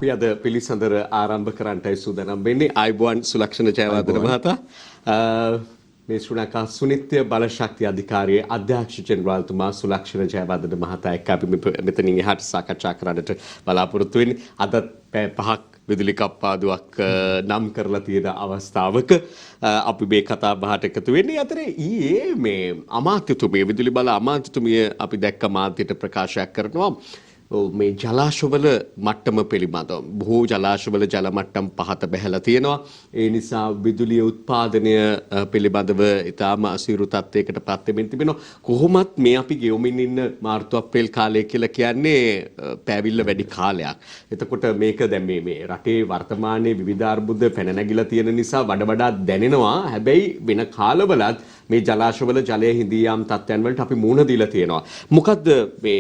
අපි අද පිළිසඳර ආරම්භ කරන්නටයි සූදානම් වෙන්නේ. ආයුබෝවන් සුලක්ෂණ ජයවර්ධන මහතා. මේ ශ්‍රී ලංකා සුනිත්‍ය බලශක්ති අධිකාරියේ අධ්‍යක්ෂ ජෙනරාල්තුමා සුලක්ෂණ ජයවර්ධන මහතා එක්ක අපි මෙතනින් එහාට සාකච්ඡා කරන්නට බලාපොරොත්තු වෙන්නේ. අද පැය 5ක් විදුලි කප්පාදුවක් නම් කරලා තියෙන අවස්ථාවක අපි මේ කතා බහට එකතු වෙන්නේ. අතරේ ඊයේ මේ අමාත්‍යතුමිය විදුලි බල අමාත්‍යතුමිය අපි දැක්ක මාධ්‍යට ප්‍රකාශයක් කරනවා මේ ජලාශවල මට්ටම පිළිබඳව. බොහෝ ජලාශවල ජල මට්ටම් පහත බැහැලා තියෙනවා. ඒ නිසා විදුලිය උත්පාදනය පිළිබඳව ඉතාම අසීරු තත්යකට පත් වෙමින් තිබෙනවා. කොහොමත් මේ අපි ගෙවමින් ඉන්න මාර්තු අප්‍රේල් කාලය කියලා කියන්නේ පැවිල්ල වැඩි කාලයක්. එතකොට මේක දැන් මේ රටේ වර්තමානයේ විවිධ අර්බුද පැන නැගිලා තියෙන නිසා වඩා දැනෙනවා. හැබැයි වෙන කාලවලත් මේ ජලාශවල ජලය හිඳී යාම් තත්ත්වයන් වලට අපි මුහුණ දීලා තියෙනවා. මොකද්ද මේ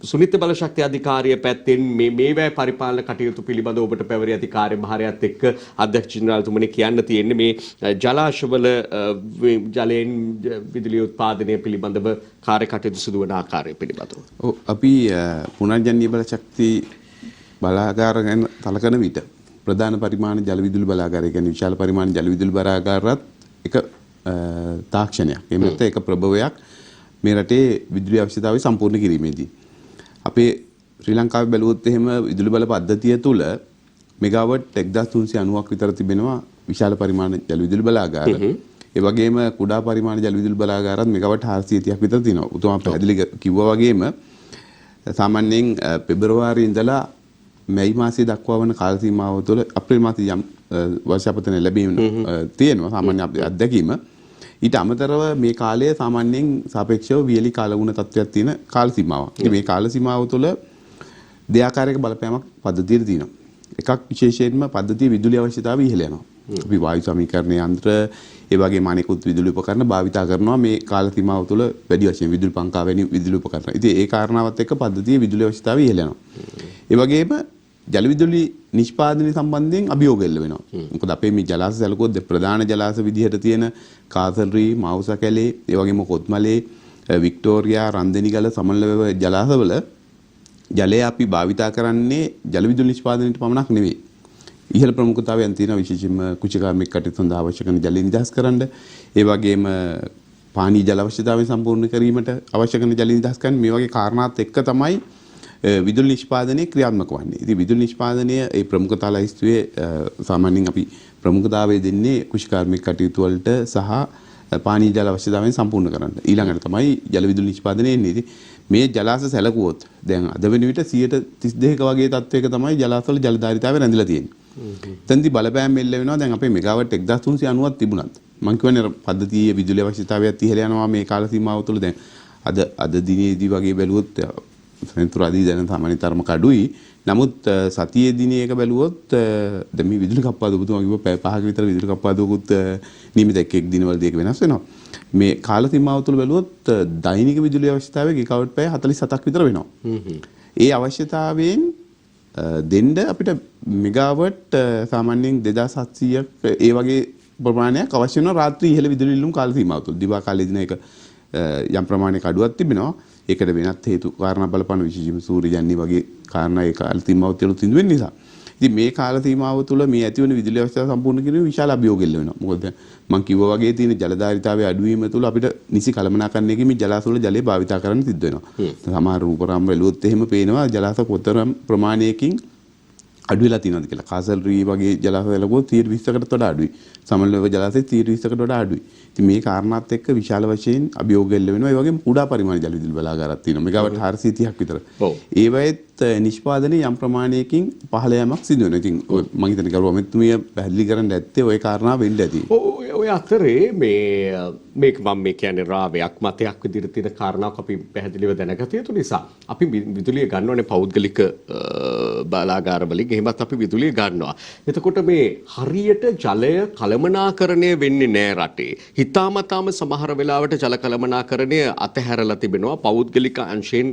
සුනිත්‍ය බලශක්ති අධිකාරිය පැත්තෙන් මේවැ පරිපාලන කටයුතු පිළිබඳව ඔබට පැවරි ඇති කාර්යභාරයත් එක්ක අධ්‍යක්ෂ ජෙනරාල්තුමනි කියන්න තියෙන්නේ මේ ජලාශවල ජලයෙන් විදුලි උත්පාදනය පිළිබඳව කාර්ය කටයුතු සිදු වන ආකාරය පිළිබඳව. ඔව් අපි පුනර්ජනනීය බලශක්ති බලාගාර ගැන සැලකන විට ප්‍රධාන පරිමාණ ජල විදුලි බලාගාරය කියන්නේ විශාල පරිමාණ ජල විදුලි බලාගාරات එක තාක්ෂණයක්. එහෙම නැත්නම් එක ප්‍රභවයක් මේ රටේ විදුලි අවශ්‍යතාවය සම්පූර්ණ කිරීමේදී අපේ ශ්‍රී ලංකාවේ බැලුවොත් එහෙම විදුලි බල පද්ධතිය තුල මෙගාවට් 1390ක් විතර තිබෙනවා විශාල පරිමාණ ජල විදුලි බලාගාර. ඒ වගේම කුඩා පරිමාණ ජල විදුලි බලාගාරات මෙගාවට් 430ක් විතර තියෙනවා. උතුමා පැහැදිලි කිව්වා වගේම සාමාන්‍යයෙන් පෙබරවාරියේ ඉඳලා මැයි මාසයේ දක්වා වන කාල සීමාව තුළ අප්‍රේල් මාසයේ යම් වර්ෂාපතන ලැබීම තියෙනවා සාමාන්‍ය අපේ අත්දැකීම. ඊට අමතරව මේ කාලය සාමාන්‍යයෙන් සාපේක්ෂව වියලි කාලගුණ තත්ත්වයක් තියෙන කාල සීමාවක්. ඉතින් මේ කාල සීමාව තුළ දෙආකාරයක බලපෑමක් පද්ධතියට තියෙනවා. එකක් විශේෂයෙන්ම පද්ධතියේ විදුලි අවශ්‍යතාවය ඉහළ යනවා. අපි වායු සමීකරණ යන්ත්‍ර ඒ වගේම අනෙකුත් විදුලි උපකරණ භාවිතා කරනවා මේ කාල සීමාව තුළ වැඩි වශයෙන් විදුලි පංකා වැනි විදුලි උපකරණ. ඉතින් ඒ කාරණාවත් එක්ක පද්ධතියේ විදුලි අවශ්‍යතාවය ඉහළ යනවා. ඒ වගේම ජල විදුලි නිෂ්පාදනය සම්බන්ධයෙන් අභියෝග එල්ල වෙනවා. මොකද අපේ මේ ජලාශ සැලකුවොත් ප්‍රධාන ජලාශ විදිහට තියෙන කාසල්රී, මවුස කැලේ, ඒ වගේම කොත්මලේ, වික්ටෝරියා, රන්දෙනිගල සමනල ජලාශවල ජලය අපි භාවිතා කරන්නේ ජල විදුලි නිෂ්පාදනයට පමණක් නෙවෙයි. ඉහළ ප්‍රමුඛතාවයන් තියෙන විශේෂයෙන්ම කුෂිකාර්මික කටයුතු සඳහා අවශ්‍ය කරන ජල නිදහස් කරන්න, ඒ වගේම පානීය ජල අවශ්‍යතාවය සම්පූර්ණ කිරීමට අවශ්‍ය කරන ජල නිදහස් කරන්න මේ වගේ කාරණාත් එක්ක තමයි විදුලි නිෂ්පාදනයේ ක්‍රියාත්මක වන්නේ. ඉතින් විදුලි නිෂ්පාදනය ඒ ප්‍රමුඛතා ලයිස්තුවේ සාමාන්‍යයෙන් අපි ප්‍රමුඛතාවය දෙන්නේ කුෂිකාර්මික කටයුතු වලට සහ පානීය ජල අවශ්‍යතාවයන් සම්පූර්ණ කරන්න. ඊළඟට තමයි ජල විදුලි නිෂ්පාදනය එන්නේ. ඉතින් මේ ජලාශ සැලකුවොත් දැන් අද වෙන විට 32ක වගේ තත්වයක තමයි ජලාශවල ජල ධාරිතාවය රැඳිලා තියෙන්නේ. එතෙන්දී බලපෑම් එල්ල වෙනවා. දැන් අපේ මෙගාවට් 1390ක් තිබුණත් මම කියන්නේ පද්ධතියේ විදුලි අවශ්‍යතාවයත් ඉහළ යනවා මේ කාල සීමාව තුළ. දැන් අද දිනේදී වගේ බැලුවොත් සෙන්තුරාදී දැන සාමාන්‍ය තරමක අඩුයි. නමුත් සතියේ දිනේ එක බැලුවොත් දැන් මේ විදුලි කප්පාදු ඔබතුමා කිව්ව පැය 5ක විතර විදුලි කප්පාදුවකුත් නියමිත එක් දිනවලදී ඒක වෙනස් වෙනවා. මේ කාල සීමාව තුළ බැලුවොත් දෛනික විදුලි අවශ්‍යතාවය ගිගාවට් පැය 47ක් විතර වෙනවා. ඒ අවශ්‍යතාවයෙන් දෙන්න අපිට මෙගාවට් සාමාන්‍යයෙන් 2700ක් ඒ වගේ ප්‍රමාණයක් අවශ්‍ය වෙනවා රාත්‍රී ඉහළ විදුලි ඉල්ලුම් කාල සීමාව තුළ. දිවා කාලේදී එක යම් ප්‍රමාණයක අඩුවක් තිබෙනවා. ඒකට වෙනත් හේතු කාරණා බලපාන විශේෂයෙන්ම සූර්යජන්‍ය වගේ කාරණා ඒ කාල සීමාව තුළ තිබෙන නිසා. ඉතින් මේ කාල සීමාව තුළ මේ ඇතිවන විදුලි අවශ්‍යතාව සම්පූර්ණ කිරීම විශාල අභියෝග එල්ල වෙනවා. මොකද මම කිව්වා වගේ තියෙන ජල ධාරිතාවයේ අඩුවීම තුළ අපිට නිසි කළමනාකරණයකින් මේ ජලාශවල ජලය භාවිතා කරන්න සිද්ධ වෙනවා. සමහර රූපරාම බැලුවොත් එහෙම පේනවා ජලාශ කොතරම් ප්‍රමාණයකින් අඩු වෙලා තියෙනවද කියලා. කාසල්රී වගේ ජලාශ වලකෝ 30%කට වඩා අඩුයි. සමනලව ජලාශයේ 30%කට වඩා අඩුයි. ඉතින් මේ කාරණාත් එක්ක විශාල වශයෙන් අභියෝග එල්ල වෙනවා. ඒ වගේම කුඩා පරිමාණ ජල විදුලි බලාගාරات තියෙනවා. මෙගාවට් 430ක් විතර. ඒවැත් නිෂ්පාදනයේ යම් ප්‍රමාණයකින් පහළ යෑමක් සිදු වෙනවා. ඉතින් මම හිතන්නේ කරුවා මෙතුමිය පැහැදිලි කරන්න ඇත්තේ ওই කාරණා වෙන්න ඇති. ඔය අතරේ මේක මම මේ කියන්නේ රාවයක් මතයක් විදිහට තියෙන කාරණාවක් අපි පැහැදිලිව දැනගත යුතු නිසා අපි විදුලිය ගන්නවනේ පෞද්ගලික බලාගාරවලින්. එහෙමත් අපි විදුලිය ගන්නවා. එතකොට මේ හරියට ජලය කළමනාකරණය වෙන්නේ නැහැ රටේ. හිතාමතාම සමහර වෙලාවට ජල කළමනාකරණය අතහැරලා තිබෙනවා. පෞද්ගලික අංශයෙන්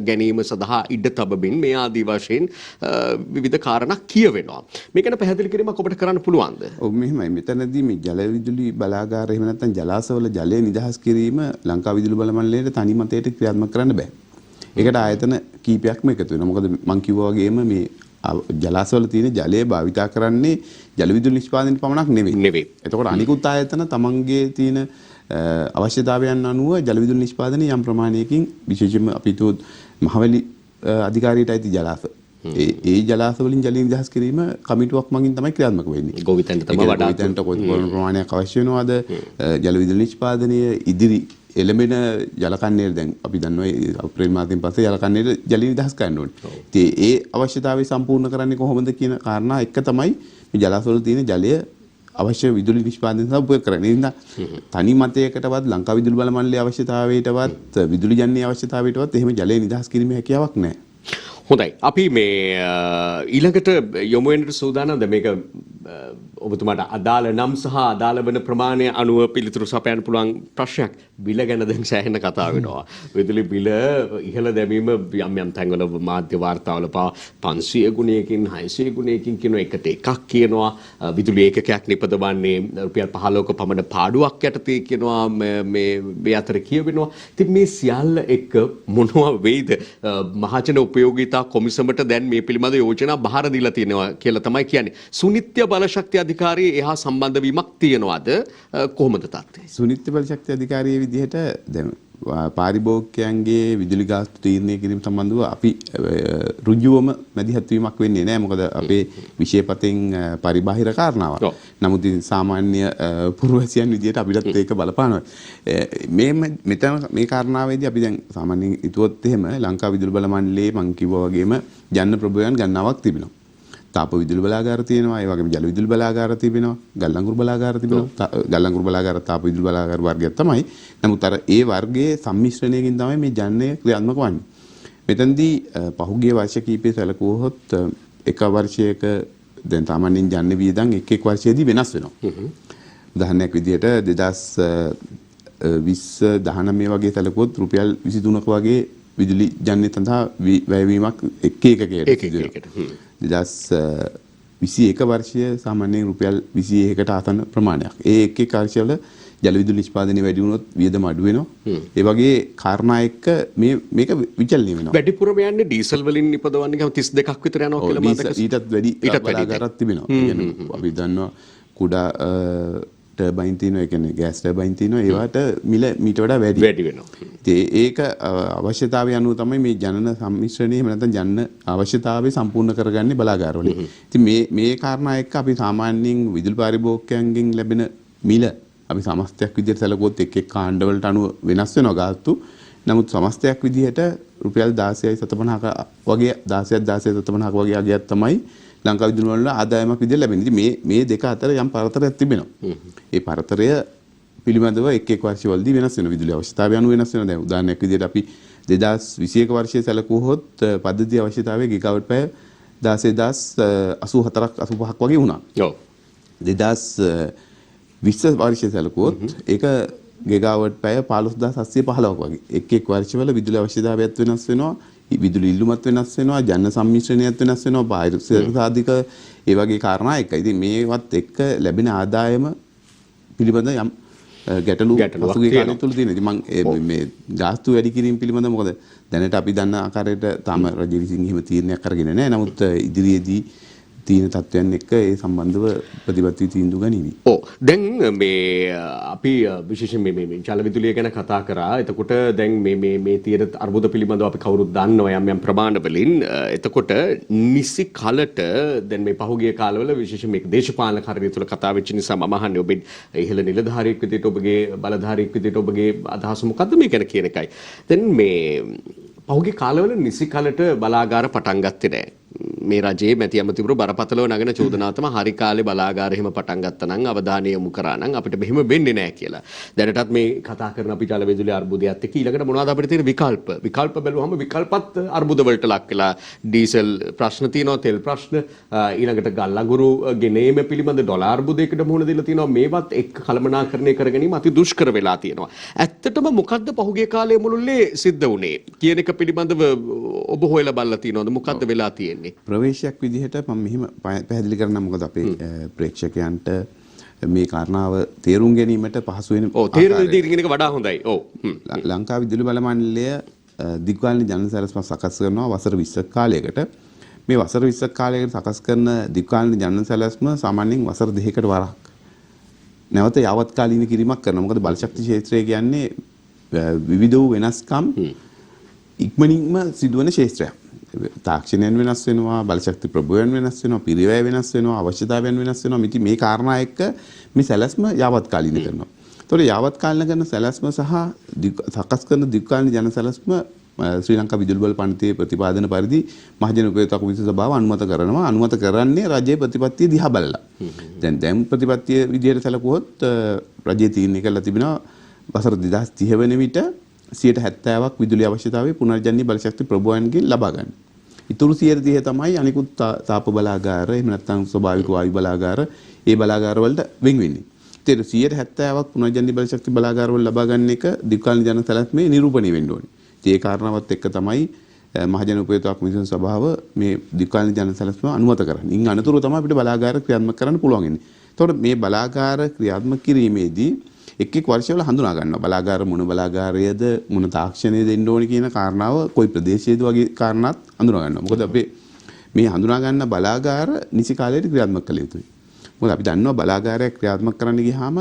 ගැනීම සඳහා ඉඩ තබමින් මේ ආදී වශයෙන් විවිධ කාරණා කියවෙනවා. මේක ගැන පැහැදිලි කිරීමක් ඔබට කරන්න පුළුවන්ද? ඔව් මෙහෙමයි. මෙතනදී මේ ජල විදුලි බලාගාර එහෙම නැත්නම් ජලාශවල ජලය නිදහස් කිරීම ලංකා විදුලි බල මණ්ඩලයේ තනි මතයට ක්‍රියාත්මක කරන්න බෑ. ඒකට ආයතන කීපයක්ම එකතු වෙනවා. මොකද මම කිව්වා වගේම මේ ජලාශවල තියෙන ජලය භාවිතා කරන්නේ ජල විදුලි නිෂ්පාදනයට පමණක් නෙවෙයි. එතකොට අනිකුත් ආයතන තමන්ගේ තියෙන අවශ්‍යතාවයන් අනුව ජල විදුලි නිෂ්පාදනය යම් ප්‍රමාණයකින් විශේෂයෙන්ම අපි හිතුවොත් මහවැලි අධිකාරියට අයිති ජලාශ ඒ ජලාශ වලින් ජලය නිදහස් කිරීම කමිටුවක් මගින් තමයි ක්‍රියාත්මක වෙන්නේ. ගොවිතැනට තමයි වඩාත් ගොවිතැනට කොයි ප්‍රමාණයක් අවශ්‍ය වෙනවද? ජල විදුලි නිෂ්පාදනය ඉදිරි එළඹෙන ජල කන්නේර දැන් අපි දන්නවා අප්‍රේල් මාසයෙන් පස්සේ ජල කන්නේර ජල නිදහස් කරන්න ඕනේ. ඉතින් ඒ අවශ්‍යතාවය සම්පූර්ණ කරන්නේ කොහොමද කියන කාරණා එක තමයි මේ ජලාශවල තියෙන ජලය අවශ්‍ය විදුලි නිෂ්පාදනය සඳහා උපයෝග කරන්නේ. ඒ නිසා තනි මතයකටවත් ලංකා විදුලි බල මණ්ඩලයේ අවශ්‍යතාවයටවත් විදුලි ජනනයේ අවශ්‍යතාවයටවත් එහෙම ජලය නිදහස් කිරීමේ හැකියාවක් නැහැ. හොඳයි. අපි මේ ඊළඟට යොමු වෙන්නට සූදානම්ද මේක ඔබතුමාට අදාළ නම් සහ අදාළ වන ප්‍රමාණය අනුව පිළිතුරු සපයන්න පුළුවන් ප්‍රශ්නයක්. බිල ගැන දැන් සෑහෙන කතා වෙනවා. විදුලි බිල ඉහළ දැමීම යම් යම් තැන්වල මාධ්‍ය වාර්තාවල 500 ගුණයකින් 600 ගුණයකින් කියන එකට එකක් කියනවා. විදුලි ඒකකයක් නිපදවන්නේ රුපියල් 15ක පමණ පාඩුවක් යටතේ කියනවා මේ අතර කියවෙනවා. ඉතින් මේ සියල්ල එක්ක මොනවා වෙයිද මහජන උපයෝගීතා කොමිසමට දැන් මේ පිළිබඳ යෝජනා බහර දීලා තියෙනවා කියලා තමයි කියන්නේ. සුනිත්‍ය බලශක්ති අධිකාරිය එහා සම්බන්ධ වීමක් තියනවාද කොහොමද තත්ත්වය? සුනිත්‍ය බලශක්ති අධිකාරියේ විදිහට දැන් පාරිභෝගිකයන්ගේ විදුලි ගාස්තු තීරණය කිරීම සම්බන්ධව අපි ඍජුවම මැදිහත් වීමක් වෙන්නේ නැහැ. මොකද අපේ විෂයපතෙන් පරිබාහිර කාරණාවක්. නමුත් සාමාන්‍ය පුරවැසියන් විදිහට අපිටත් ඒක බලපානවා. මේ කාරණාවේදී අපි දැන් සාමාන්‍යයෙන් හිතුවොත් එහෙම ලංකා විදුලි බල මණ්ඩලයේ මම කිව්වා වගේම ජන්න ප්‍රභවයන් ගණනාවක් තිබෙනවා. තාප විදුලි බලාගාර තියෙනවා, ඒ වගේම ජල විදුලි බලාගාර තිබෙනවා, ගල්ලංගුරු බලාගාර තිබෙනවා. ගල්ලංගුරු බලාගාර තාප විදුලි බලාගාර වර්ගයක් තමයි. නමුත් අර ඒ වර්ගයේ සම්මිශ්‍රණයකින් තමයි මේ ජනනය ක්‍රියාත්මක වන්නේ. මෙතනදී පහුගිය වර්ෂ කිහිපයේ සැලකුවොත් එක වර්ෂයක දැන් සාමාන්‍යයෙන් ජනන වියදම් එක් වර්ෂයේදී වෙනස් වෙනවා. උදාහරණයක් විදිහට 2020-19 වගේ සැලකුවොත් රුපියල් 23ක වගේ විදුලි ජනනය සඳහා වැයවීමක් එක එකකට 2021 වර්ෂය සාමාන්‍යයෙන් රුපියල් 21කට ආසන්න ප්‍රමාණයක්. ඒ එක් වර්ෂවල ජල විදුලි නිෂ්පාදනය වැඩි වුණොත් වියදම අඩු වෙනවා. ඒ වගේ කාරණා එක්ක මේක විචලනය වෙනවා. වැඩිපුරම යන්නේ ඩීසල් වලින් නිපදවන්නේ 32ක් විතර යනවා කියලා මතකයි. ඊටත් වැඩි බලාගාරات තිබෙනවා. කියන්නේ අපි දන්නවා කුඩා ටර්බයින් තියෙනවා, ඒ කියන්නේ ගෑස් ටර්බයින් තියෙනවා. ඒවට මිල මීට වඩා වැඩි වෙනවා. ඒක අවශ්‍යතාවය අනුව තමයි මේ ජනන සම්මිශ්‍රණය එහෙම නැත්නම් ජනන අවශ්‍යතාවය සම්පූර්ණ කරගන්නේ බලාගාරවලින්. ඉතින් මේ කාරණා එක්ක අපි සාමාන්‍යයෙන් විදුලි පාරිභෝගිකයන්ගෙන් ලැබෙන මිල අපි සමස්තයක් විදිහට සැලකුවොත් එක් කාණ්ඩවලට අනුව වෙනස් වෙනවා ගාස්තු. නමුත් සමස්තයක් විදිහට රුපියල් 16.75ක වගේ 16.75ක වගේ අගයක් තමයි ලංකා විදුලි වල ආදායමක් විදිහට ලැබෙන්නේ. ඉතින් මේ දෙක අතර යම් පරතරයක් තිබෙනවා. ඒ පරතරය පිළිබඳව එක් වර්ෂවලදී වෙනස් වෙන විදුලි අවශ්‍යතාවය අනුව වෙනස් වෙනවා. දැන් උදාහරණයක් විදිහට අපි 2021 වර්ෂයේ සැලකුවොත් පද්ධති අවශ්‍යතාවය ගිගාවට් පැය 16,084ක් 85ක් වගේ වුණා. ඔව්. 2020 වර්ෂයේ සැලකුවොත් ඒක ගිගාවට් පැය 15,715ක් වගේ. එක් වර්ෂවල විදුලි අවශ්‍යතාවයත් වෙනස් වෙනවා. විදුලි ඉල්ලුමත් වෙනස් වෙනවා, ජන සම්මිශ්‍රණයත් වෙනස් වෙනවා, බාහිර සාධික ඒ වගේ කාරණා එකයි. ඉතින් මේවත් එක්ක ලැබෙන ආදායම පිළිබඳ යම් ගැටලු පසුගිය කාලය තුල තියෙනවා. ඉතින් මම මේ ගාස්තු වැඩි කිරීම පිළිබඳ මොකද දැනට අපි දන්න ආකාරයට තාම රජය විසින් එහෙම තීරණයක් අරගෙන නැහැ. නමුත් ඉදිරියේදී තීන තත්ත්වයන් එක්ක ඒ සම්බන්ධව ප්‍රතිපත්ති තීන්දුව ගනිවි. ඔව්. දැන් මේ අපි විශේෂයෙන් මේ ජල විදුලිය ගැන කතා කරා. එතකොට දැන් මේ තියෙන අර්බුද පිළිබඳව අපි කවුරුත් දන්නවා යම් ප්‍රමාණ වලින්. එතකොට නිසි කලට දැන් මේ පහුගිය කාලවල විශේෂයෙන් මේක දේශපාලන කාර්යය තුළ කතා වෙච්ච නිසා මම අහන්නේ ඔබ ඉහළ නිලධාරියෙක් විදිහට ඔබගේ බලධාරියෙක් විදිහට ඔබගේ අදහස මොකද්ද මේ ගැන කියන එකයි. දැන් මේ පහුගිය කාලවල නිසි කලට බලාගාර පටන් ගත්තේ නැහැ. මේ රජයේ මැති ඇමතිවරු බරපතලව නගන චෝදනාව තමයි හරි කාලේ බලාගාර එහෙම පටන් ගත්තා නම් අවධානය යොමු කරා නම් අපිට මෙහෙම වෙන්නේ නැහැ කියලා. දැනටත් මේ කතා කරන අපි ජල විදුලි අර්බුදයත් එක්ක ඊළඟට මොනවද අපිට තියෙන විකල්ප? විකල්ප බැලුවම විකල්පත් අර්බුද වලට ලක් වෙලා ඩීසල් ප්‍රශ්න තියෙනවා, තෙල් ප්‍රශ්න, ඊළඟට ගල් අඟුරු ගෙනීම පිළිබඳ ඩොලර් අර්බුදයකට මුහුණ දීලා තියෙනවා. මේවත් එක්ක කළමනාකරණය කර ගැනීම අති දුෂ්කර වෙලා තියෙනවා. ඇත්තටම මොකද්ද පහුගිය කාලයේ මුළුල්ලේ සිද්ධ වුණේ කියන එක පිළිබඳව ඔබ හොයලා බලලා තියෙනවද? මොකද්ද වෙලා තියෙන්නේ? ප්‍රවේශයක් විදිහට මම මෙහිම පැහැදිලි කරන්න. මොකද අපේ ප්‍රේක්ෂකයන්ට මේ කාරණාව තේරුම් ගැනීමට පහසු වෙන තේරුම් ගැනීම එක වඩා හොඳයි. ඔව්. ලංකා විදුලි බල මණ්ඩලය දිග්ගාලන ජන සැලැස්ම සකස් කරනවා වසර 20ක කාලයකට. මේ වසර 20ක කාලයකට සකස් කරන දික්කාලීන ජනන සැලැස්ම සාමාන්‍යයෙන් වසර 2කට වරක් නැවත යාවත්කාලීන කිරීමක් කරනවා. මොකද බලශක්ති ක්ෂේත්‍රය කියන්නේ විවිධ වූ වෙනස්කම් ඉක්මනින්ම සිදුවන ක්ෂේත්‍රයක්. තාක්ෂණයන් වෙනස් වෙනවා, බලශක්ති ප්‍රභවයන් වෙනස් වෙනවා, පිරිවැය වෙනස් වෙනවා, අවශ්‍යතාවයන් වෙනස් වෙනවා. ඉතින් මේ කාරණා එක්ක මේ සැලැස්ම යාවත්කාලීන කරනවා. ඒතකොට යාවත්කාලීන කරන සැලැස්ම සහ සකස් කරන දික්කාලීන ජන සැලැස්ම ශ්‍රී ලංකා විදුලි බල පනතේ ප්‍රතිපාදන පරිදි මහජන උපයෝග කොමිසම සභාව අනුමත කරනවා. අනුමත කරන්නේ රජයේ ප්‍රතිපත්තිය දිහා බලලා. දැන් ප්‍රතිපත්තිය විදිහට සැලකුවොත් රජයේ තීරණය කළා තිබෙනවා වසර 2030 වෙන විට 70%ක් විදුලි අවශ්‍යතාවය පුනර්ජනනීය බලශක්ති ප්‍රභවයන්ගෙන් ලබා ගන්න. ඉතුරු 30% තමයි අනිකුත් තාප බලාගාර එහෙම නැත්නම් ස්වභාවික වායු බලාගාර ඒ බලාගාර වලට වෙන් වෙන්නේ. ඒතර 70%ක් පුනර්ජනනීය බලශක්ති බලාගාර වල ලබා ගන්න එක දික්කාලීන ජන සැලැස්මේ නිරූපණය වෙන්න ඕනේ. ඒ කාරණාවත් එක්ක තමයි මහජන උපයෝග කොමිසම සභාව මේ දික්කාලීන ජන සැලැස්ම අනුමත කරන්නේ. ඉන් අනතුරු තමයි අපිට බලාගාර ක්‍රියාත්මක කරන්න පුළුවන් වෙන්නේ. එතකොට මේ බලාගාර ක්‍රියාත්මක කිරීමේදී එක් වර්ෂවල හඳුනා ගන්නවා. බලාගාර මොන බලාගාරයේද මොන තාක්ෂණයේද එන්න ඕනේ කියන කාරණාව කොයි ප්‍රදේශයේද වගේ කාරණාත් හඳුනා ගන්නවා. මොකද අපේ මේ හඳුනා ගන්න බලාගාර නිසි කාලයට ක්‍රියාත්මක කළ යුතුයි. මොකද අපි දන්නවා බලාගාරයක් ක්‍රියාත්මක කරන්න ගියාම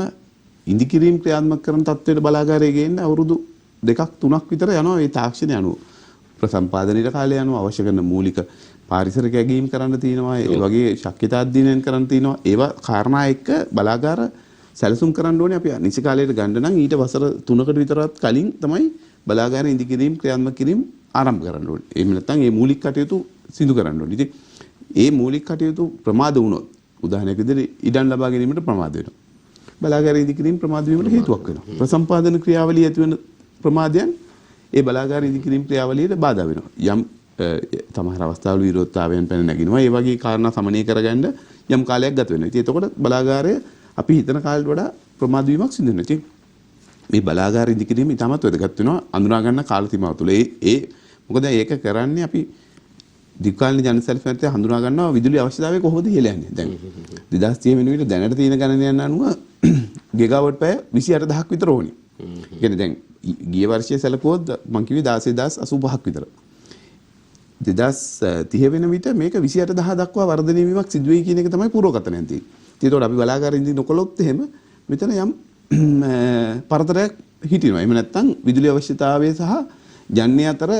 ඉදිකිරීම ක්‍රියාත්මක කරන තත්ත්වයට බලාගාරය ගේන්න අවුරුදු 2-3ක් විතර යනවා මේ තාක්ෂණය අනුව. ප්‍රසම්පාදනයේ කාලය අනුව අවශ්‍ය කරන මූලික පාරිසරික ඇගීම් කරන්න තියෙනවා. ඒ වගේ ශක්්‍යතා අධ්‍යයනයන් කරන්න තියෙනවා. ඒවා කාරණා එක්ක බලාගාර සැලසුම් කරන්න ඕනේ අපි නිසි කාලයට ගන්න නම් ඊට වසර 3කට විතරත් කලින් තමයි බලාගාර ඉදිකිරීම ක්‍රියාත්මක කිරීම ආරම්භ කරන්න ඕනේ. එහෙම නැත්නම් මේ මූලික කටයුතු සිදු කරන්න ඕනේ. ඉතින් මේ මූලික කටයුතු ප්‍රමාද වුණොත් උදාහරණයක් විදිහට ඉඩම් ලබා ගැනීමට ප්‍රමාද වෙනවා. බලාගාර ඉදිකිරීම ප්‍රමාද වීමට හේතුවක් වෙනවා. ප්‍රසම්පාදන ක්‍රියාවලිය ඇති වෙන ප්‍රමාදයන් ඒ බලාගාර ඉදිකිරීම ක්‍රියාවලියට බාධා වෙනවා. යම් තමහර අවස්ථාවල විරෝධතාවයන් පැන නැගිනවා. ඒ වගේ කාරණා සමනය කරගන්න යම් කාලයක් ගත වෙනවා. ඉතින් එතකොට බලාගාරය අපි හිතන කාලයට වඩා ප්‍රමාද වීමක් සිදු වෙනවා. ඉතින් මේ බලාගාර ඉදිකිරීම ඉතාමත් වැදගත් වෙනවා අඳුනා ගන්න කාල සීමාව තුළ. මොකද ඒක කරන්නේ අපි දික්කාලීන ජන සැලැස්මට හඳුනා ගන්නවා විදුලි අවශ්‍යතාවය කොහොමද කියලා යන්නේ. දැන් 2030 වෙන විට දැනට තියෙන ගණනයන් අනුව ගිගාවොට් පැය 28000ක් විතර ඕනේ. ඒ කියන්නේ දැන් ගිය වර්ෂයේ සැලකුවොත් මම කිව්වේ 16085ක් විතර. 2030 වෙන විට මේක 28000 දක්වා වර්ධනය වීමක් සිදු වෙයි කියන එක තමයි පූර්වකථනයෙන් තියෙන්නේ. ඒතකොට අපි බලාගාර ඉදි නොකළොත් එහෙම මෙතන යම් පරතරයක් හිටිනවා. එහෙම නැත්නම් විදුලි අවශ්‍යතාවය සහ ජන්‍ය අතර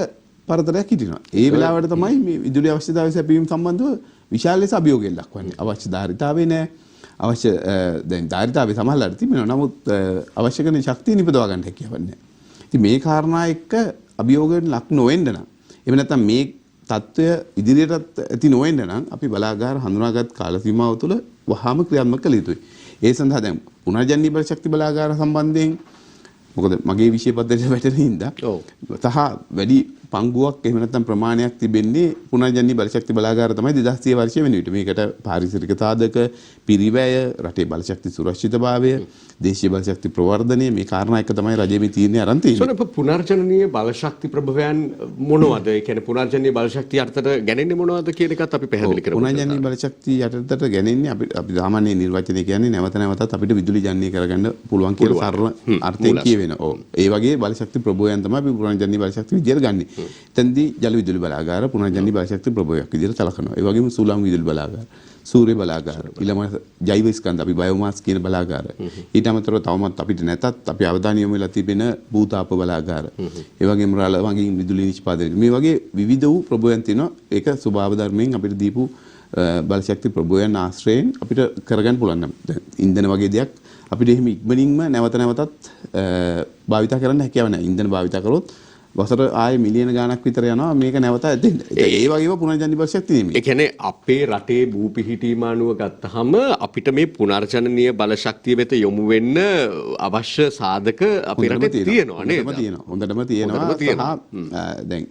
පරතරයක් හිටිනවා. ඒ වෙලාවට තමයි මේ විදුලි අවශ්‍යතාවය සැපයීම සම්බන්ධව විශාල ලෙස අභියෝගයක් ලක්වන්නේ. අවශ්‍ය ධාරිතාවේ නැහැ. අවශ්‍ය දැන් ධාරිතාවේ සමහරවිට තිබෙනවා. නමුත් අවශ්‍ය කරන ශක්තිය නිපදවා ගන්න හැකියාවක් නැහැ. ඉතින් මේ කාරණා එක්ක අභියෝගයෙන් ලක් නොවෙන්න නම් එහෙම නැත්නම් මේ තත්ත්වය ඉදිරියටත් ඇති නොවෙන්න නම් අපි බලාගාර හඳුනාගත් කාල සීමාව තුළ වහාම ක්‍රියාත්මක කළ යුතුයි. ඒ සඳහා දැන් පුනර්ජනනීය බලශක්ති බලාගාර සම්බන්ධයෙන් මොකද මගේ විෂය පද්ධතියට වැටෙන හින්දා සහ වැඩි පංගුවක් එහෙම නැත්නම් ප්‍රමාණයක් තිබෙන්නේ පුනර්ජනනීය බලශක්ති බලාගාර තමයි 2030 වර්ෂය වෙන විට. මේකට පාරිසරික සාධක, පිරිවැය, රටේ බලශක්ති සුරක්ෂිතභාවය, දේශීය බලශක්ති ප්‍රවර්ධනය මේ කාරණා එක තමයි රජයේ මේ තීරණය අරන් තියෙන්නේ. සොන පුනර්ජනනීය බලශක්ති ප්‍රභවයන් මොනවද? ඒ කියන්නේ පුනර්ජනනීය බලශක්තිය යටතට ගැනෙන්නේ මොනවද කියන එකත් අපි පැහැදිලි කරමු. පුනර්ජනනීය බලශක්තිය යටතට ගැනෙන්නේ අපි සාමාන්‍ය නිර්වචනය කියන්නේ නැවත නැවතත් අපිට විදුලි ජනනය කරගන්න පුළුවන් කියලා සරල අර්ථයෙන් කියවෙනවා. ඒ වගේ බලශක්ති ප්‍රභවයන් තමයි අපි පුනර්ජනනීය බලශක්ති විදියට ගන්නෙ. එතෙන්දී ජල විදුලි බලාගාර පුනර්ජනනීය බලශක්ති ප්‍රභවයක් විදියට සලකනවා. ඒ වගේම සුළං විදුලි බලාගාර, සූර්ය බලාගාර, ඊළඟට ජෛව ස්කන්ධ අපි බයෝමාස් කියන බලාගාර. ඊට අමතරව තවමත් අපිට නැතත් අපි අවධානය යොමු වෙලා තිබෙන භූතාප බලාගාර. ඒ වගේම රළ වගේ විදුලි නිෂ්පාදනය. මේ වගේ විවිධ වූ ප්‍රභවයන් තියෙනවා. ඒක ස්වභාව ධර්මයෙන් අපිට දීපු බලශක්ති ප්‍රභවයන් ආශ්‍රයෙන් අපිට කරගන්න පුළුවන්. දැන් ඉන්ධන වගේ දෙයක් අපිට එහෙම ඉක්මනින්ම නැවත නැවතත් භාවිත කරන්න හැකියාව නැහැ. ඉන්ධන භාවිත කරොත් වසර ආයේ මිලියන ගාණක් විතර යනවා මේක නැවත ඇදෙන්න. ඒ වගේම පුනර්ජනනීය බලශක්තිය නෙමෙයි. ඒ කියන්නේ අපේ රටේ භූ පිහිටීම අනුව ගත්තහම අපිට මේ පුනර්ජනනීය බලශක්තිය වෙත යොමු වෙන්න අවශ්‍ය සාධක අපේ රටේ තියෙනවා නේද? හොඳටම තියෙනවා. දැන්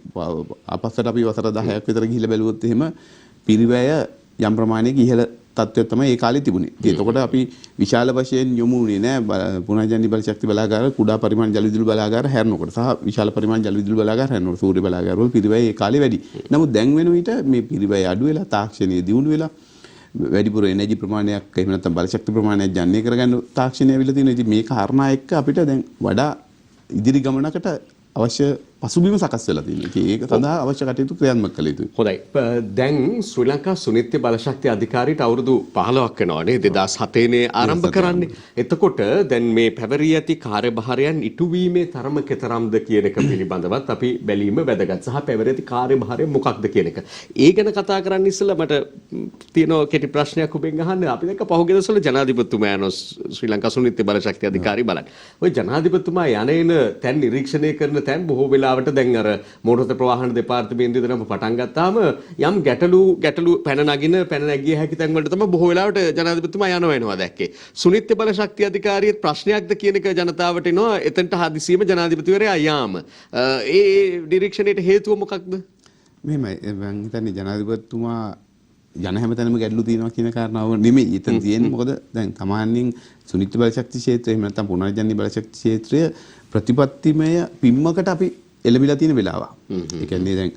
අපස්සට අපි වසර 10ක් විතර ගිහිල්ලා බැලුවොත් එහෙම පිරිවැය යම් ප්‍රමාණයක ඉහළ තත්ත්වයක් තමයි ඒ කාලේ තිබුණේ. ඉතින් එතකොට අපි විශාල වශයෙන් යොමු වුණේ නෑ පුනර්ජනනීය බලශක්ති බලාගාර කුඩා පරිමාණ ජල විදුලි බලාගාර හැරෙනකොට සහ විශාල පරිමාණ ජල විදුලි බලාගාර හැරෙනකොට සූර්ය බලාගාර වල පිරිවැය ඒ කාලේ වැඩි. නමුත් දැන් වෙන විට මේ පිරිවැය අඩු වෙලා තාක්ෂණීය දියුණු වෙලා වැඩිපුර එනර්ජි ප්‍රමාණයක් එහෙම නැත්නම් බලශක්ති ප්‍රමාණයක් ජනනය කරගන්න තාක්ෂණය ඇවිල්ලා තියෙනවා. ඉතින් මේ කාරණා එක්ක අපිට දැන් වඩා ඉදිරි ගමනකට අවශ්‍ය පසුබිම සකස් වෙලා තියෙනවා. ඒක සඳහා අවශ්‍ය කටයුතු ක්‍රියාත්මක කළ යුතුයි. හොඳයි. දැන් ශ්‍රී ලංකා සුනිත්‍ය බලශක්ති අධිකාරියට අවුරුදු 15ක් වෙනවා නේ 2007 නේ ආරම්භ කරන්නේ. එතකොට දැන් මේ පැවරී ඇති කාර්යභාරයන් ඉටුවීමේ තරම කෙතරම්ද කියන එක පිළිබඳවත් අපි බැලීම වැදගත්. සහ පැවරී ඇති කාර්යභාරය මොකක්ද කියන එක. ඒ ගැන කතා කරන්න ඉස්සෙල්ලා මට තියෙන කෙටි ප්‍රශ්නයක් ඔබෙන් අහන්න. අපි දැක්ක පහුගිය දවස්වල ජනාධිපතිතුමා යන ශ්‍රී ලංකා සුනිත්‍ය බලශක්ති අධිකාරිය බලන්න. ওই ජනාධිපතිතුමා යන තැන් නිරීක්ෂණය කරන තැන් බොහෝ වෙලාවට දැන් අර මෝටර ප්‍රවාහන දෙපාර්තමේන්තුවේ දරම පටන් ගත්තාම යම් ගැටලු පැන නැගිය හැකි තැන් වලට තමයි බොහෝ වෙලාවට ජනාධිපතිතුමා යනවා දැක්කේ. සුනිත්‍ය බලශක්ති අධිකාරියේ ප්‍රශ්නයක්ද කියන එක ජනතාවට එනවා. එතනට හදිසියෙම ජනාධිපතිවරයා යාම. ඒ නිරීක්ෂණයට හේතුව මොකක්ද? මෙහෙමයි මම හිතන්නේ ජනාධිපතිතුමා යන හැමතැනම ගැටලු තියෙනවා කියන කාරණාව නෙමෙයි. එතන තියෙන්නේ මොකද දැන් සාමාන්‍යයෙන් සුනිත්‍ය බලශක්ති ක්ෂේත්‍රය එහෙම නැත්නම් පුනර්ජනනීය බලශක්ති ක්ෂේත්‍රය ප්‍රතිපත්තිමය පිම්මකට අපි එළඹිලා තියෙන වෙලාව. ඒ කියන්නේ දැන්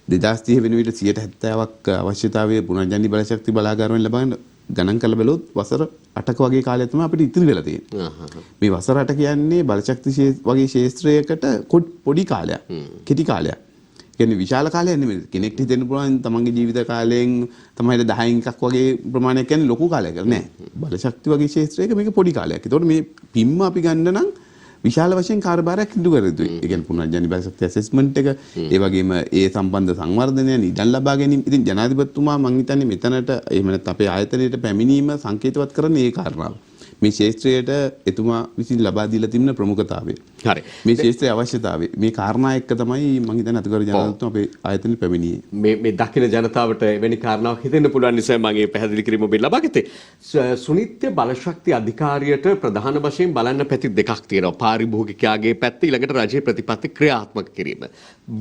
2030 වෙන විට 70%ක් අවශ්‍යතාවයේ පුනර්ජනනීය බලශක්ති බලාගාරයෙන් ලබන ගණන් කරලා බැලුවොත් වසර 8ක වගේ කාලයක් තමයි අපිට ඉතිරි වෙලා තියෙන්නේ. මේ වසර 8 කියන්නේ බලශක්ති වගේ ක්ෂේත්‍රයකට පොඩි කාලයක්. කෙටි කාලයක්. කියන්නේ විශාල කාලයක් නෙමෙයි. කෙනෙක්ට හිතෙන්න පුළුවන් තමන්ගේ ජීවිත කාලයෙන් තමයි 10න් එකක් වගේ ප්‍රමාණයක් කියන්නේ ලොකු කාලයක් කියලා නෑ. බලශක්ති වගේ ක්ෂේත්‍රයක මේක පොඩි කාලයක්. ඒතකොට මේ පිම්ම අපි ගන්න නම් විශාල වශයෙන් කාර්යභාරයක් ඉදු කර යුතුයි. ඒ කියන්නේ පුනර්ජනනීය බලශක්ති ඇසෙස්මන්ට් එක, ඒ වගේම ඒ සම්බන්ධ සංවර්ධනය, නිදන් ලබා ගැනීම. ඉතින් ජනාධිපතිතුමා මම හිතන්නේ මෙතනට එහෙම නැත්නම් අපේ ආයතනයට පැමිණීම සංකේතවත් කරන්නේ ඒ කාරණාව. මේ ක්ෂේත්‍රයට එතුමා විසින් ලබා දීලා තිබෙන ප්‍රමුඛතාවය. හරි. මේ ක්ෂේත්‍රයේ අවශ්‍යතාවය. මේ කාරණා එක්ක තමයි මම හිතන්නේ අතිගරු ජනාධිපතිතුමා අපේ ආයතනෙට පැමිණියේ. මේ දකින ජනතාවට එවැනි කාරණාවක් හිතෙන්න පුළුවන් නිසා මම මේ පැහැදිලි කිරීම ඔබෙන් ලබා ගත්තේ. සුනිත්‍ය බලශක්ති අධිකාරියට ප්‍රධාන වශයෙන් බලන්න පැති දෙකක් තියෙනවා. පාරිභෝගිකයාගේ පැත්ත ඊළඟට රජයේ ප්‍රතිපත්ති ක්‍රියාත්මක කිරීම.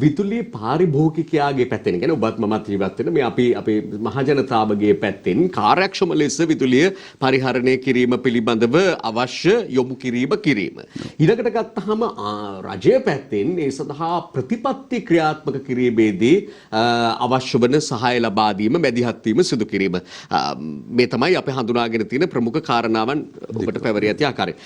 විදුලි පාරිභෝගිකයාගේ පැත්තෙන් කියන්නේ ඔබත් මමත් ජීවත් වෙන මේ අපි මහ ජනතාවගේ පැත්තෙන් කාර්යක්ෂම ලෙස විදුලිය පරිහරණය කිරීම පිළිබඳව අවශ්‍ය යොමු කිරීම. ඊළඟට ගත්තාම රජයේ පැත්තෙන් ඒ සඳහා ප්‍රතිපත්ති ක්‍රියාත්මක කිරීමේදී අවශ්‍ය වන සහාය ලබා දීම, මැදිහත් වීම සිදු කිරීම. මේ තමයි අපි හඳුනාගෙන තියෙන ප්‍රමුඛ කාරණාවන් ඔබට පැවරිය ඇති ආකාරය.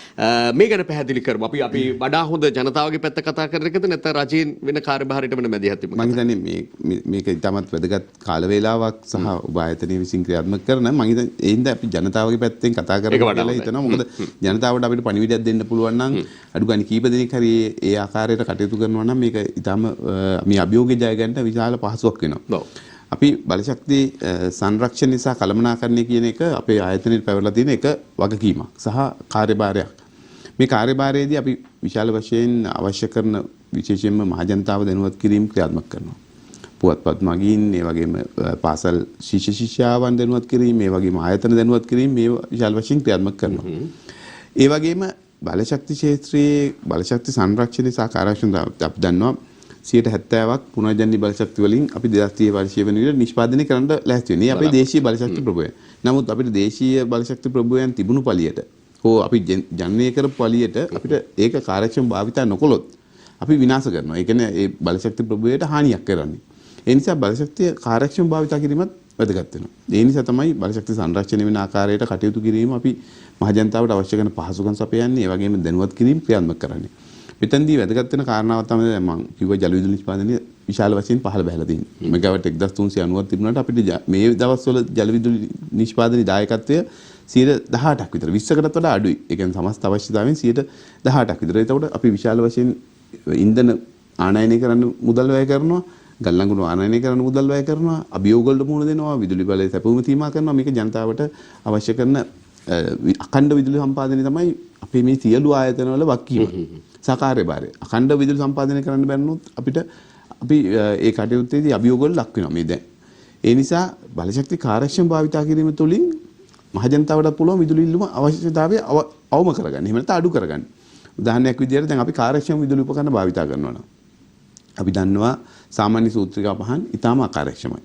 මේ ගැන පැහැදිලි කරමු. අපි වඩා හොඳ ජනතාවගේ පැත්ත කතා කරන එකද නැත්නම් රජයෙන් වෙන කාර්යභාරයට වෙන මැදිහත් වීම? මම හිතන්නේ මේක ඉතාමත් වැදගත් කාල වේලාවක් සහ ඔබ ආයතනයේ විසින් ක්‍රියාත්මක කරන මම හිතන්නේ ඒ හින්දා අපි ජනතාවගේ පැත්තෙන් කතා කරලා කියලා හිතනවා. මොකද ජනතාවට අපිට පණිවිඩයක් දෙන්න පුළුවන් නම් අඩු ගානේ කීප දෙනෙක් හරි ඒ ආකාරයට කටයුතු කරනවා නම් මේක ඉතාම මේ අභියෝගය ජය ගන්න විශාල පහසුවක් වෙනවා. අපි බලශක්ති සංරක්ෂණය සහ කළමනාකරණය කියන එක අපේ ආයතනයේ පැවරලා තියෙන එක වගකීමක් සහ කාර්යභාරයක්. මේ කාර්යභාරයේදී අපි විශාල වශයෙන් අවශ්‍ය කරන විශේෂයෙන්ම මහජනතාව දැනුවත් කිරීම ක්‍රියාත්මක කරනවා. පුවත්පත් මගින් ඒ වගේම පාසල් ශිෂ්‍ය ශිෂ්‍යාවන් දැනුවත් කිරීම, ඒ වගේම ආයතන දැනුවත් කිරීම මේ විශාල වශයෙන් ක්‍රියාත්මක කරනවා. ඒ වගේම බලශක්ති ක්ෂේත්‍රයේ බලශක්ති සංරක්ෂණය සහ කාර්යක්ෂමතාව අපි දන්නවා 70%ක් පුනර්ජනනීය බලශක්ති වලින් අපි 2030 වර්ෂයේ වෙන විදිහට නිෂ්පාදනය කරන්න ලෑස්ති වෙන්නේ. අපේ දේශීය බලශක්ති ප්‍රභවයන්. නමුත් අපිට දේශීය බලශක්ති ප්‍රභවයන් තිබුණු පළියට හෝ අපි ජනනය කරපු පළියට අපිට ඒක කාර්යක්ෂම භාවිතා නොකළොත් අපි විනාශ කරනවා. ඒ කියන්නේ ඒ බලශක්ති ප්‍රභවයට හානියක් කරන්නේ. ඒ නිසා බලශක්තිය කාර්යක්ෂම භාවිතා කිරීමත් වැදගත් වෙනවා. ඒ නිසා තමයි බලශක්ති සංරක්ෂණය වෙන ආකාරයට කටයුතු කිරීම අපි මහජනතාවට අවශ්‍ය කරන පහසුකම් සපයන්නේ, ඒ වගේම දැනුවත් කිරීම ක්‍රියාත්මක කරන්නේ. මෙතනදී වැදගත් වෙන කාරණාවක් තමයි මම කිව්වා ජල විදුලි නිෂ්පාදනය විශාල වශයෙන් පහළ බැහැලා තියෙනවා. මෙගාවට් 1390ක් තිබුණාට අපිට මේ දවස්වල ජල විදුලි නිෂ්පාදනයේ දායකත්වය 18%ක් විතර 20කටත් වඩා අඩුයි. ඒ කියන්නේ සමස්ත අවශ්‍යතාවයෙන් 18%ක් විතර. ඒතකොට අපි විශාල වශයෙන් ඉන්ධන ආනයනය කරන්න මුදල් වැය කරනවා. ගල්ලංගුණු ආනයනය කරන්න මුදල් වැය කරනවා. අභියෝග වලට මුහුණ දෙනවා. විදුලි බලය සැපයුම තීමා කරනවා. මේක ජනතාවට අවශ්‍ය කරන අඛණ්ඩ විදුලි සම්පාදනය තමයි අපේ මේ සියලු ආයතනවල වගකීම. සහකාර්යභාරය. අඛණ්ඩ විදුලි සම්පාදනය කරන්න බැරිනොත් අපි ඒ කටයුත්තේදී අභියෝග වල ලක් වෙනවා මේ දැන්. ඒ නිසා බලශක්ති කාර්යක්ෂම භාවිතා කිරීම තුළින් මහජනතාවට පුළුවන් විදුලි ඉල්ලුම අවශ්‍යතාවය අවම කරගන්න. එහෙම නැත්නම් අඩු කරගන්න. උදාහරණයක් විදිහට දැන් අපි කාර්යක්ෂම විදුලි උපකරණ භාවිතා කරනවා නම් අපි දන්නවා සාමාන්‍ය සූත්‍රිකා පහන් ඉතාම අකාර්යක්ෂමයි.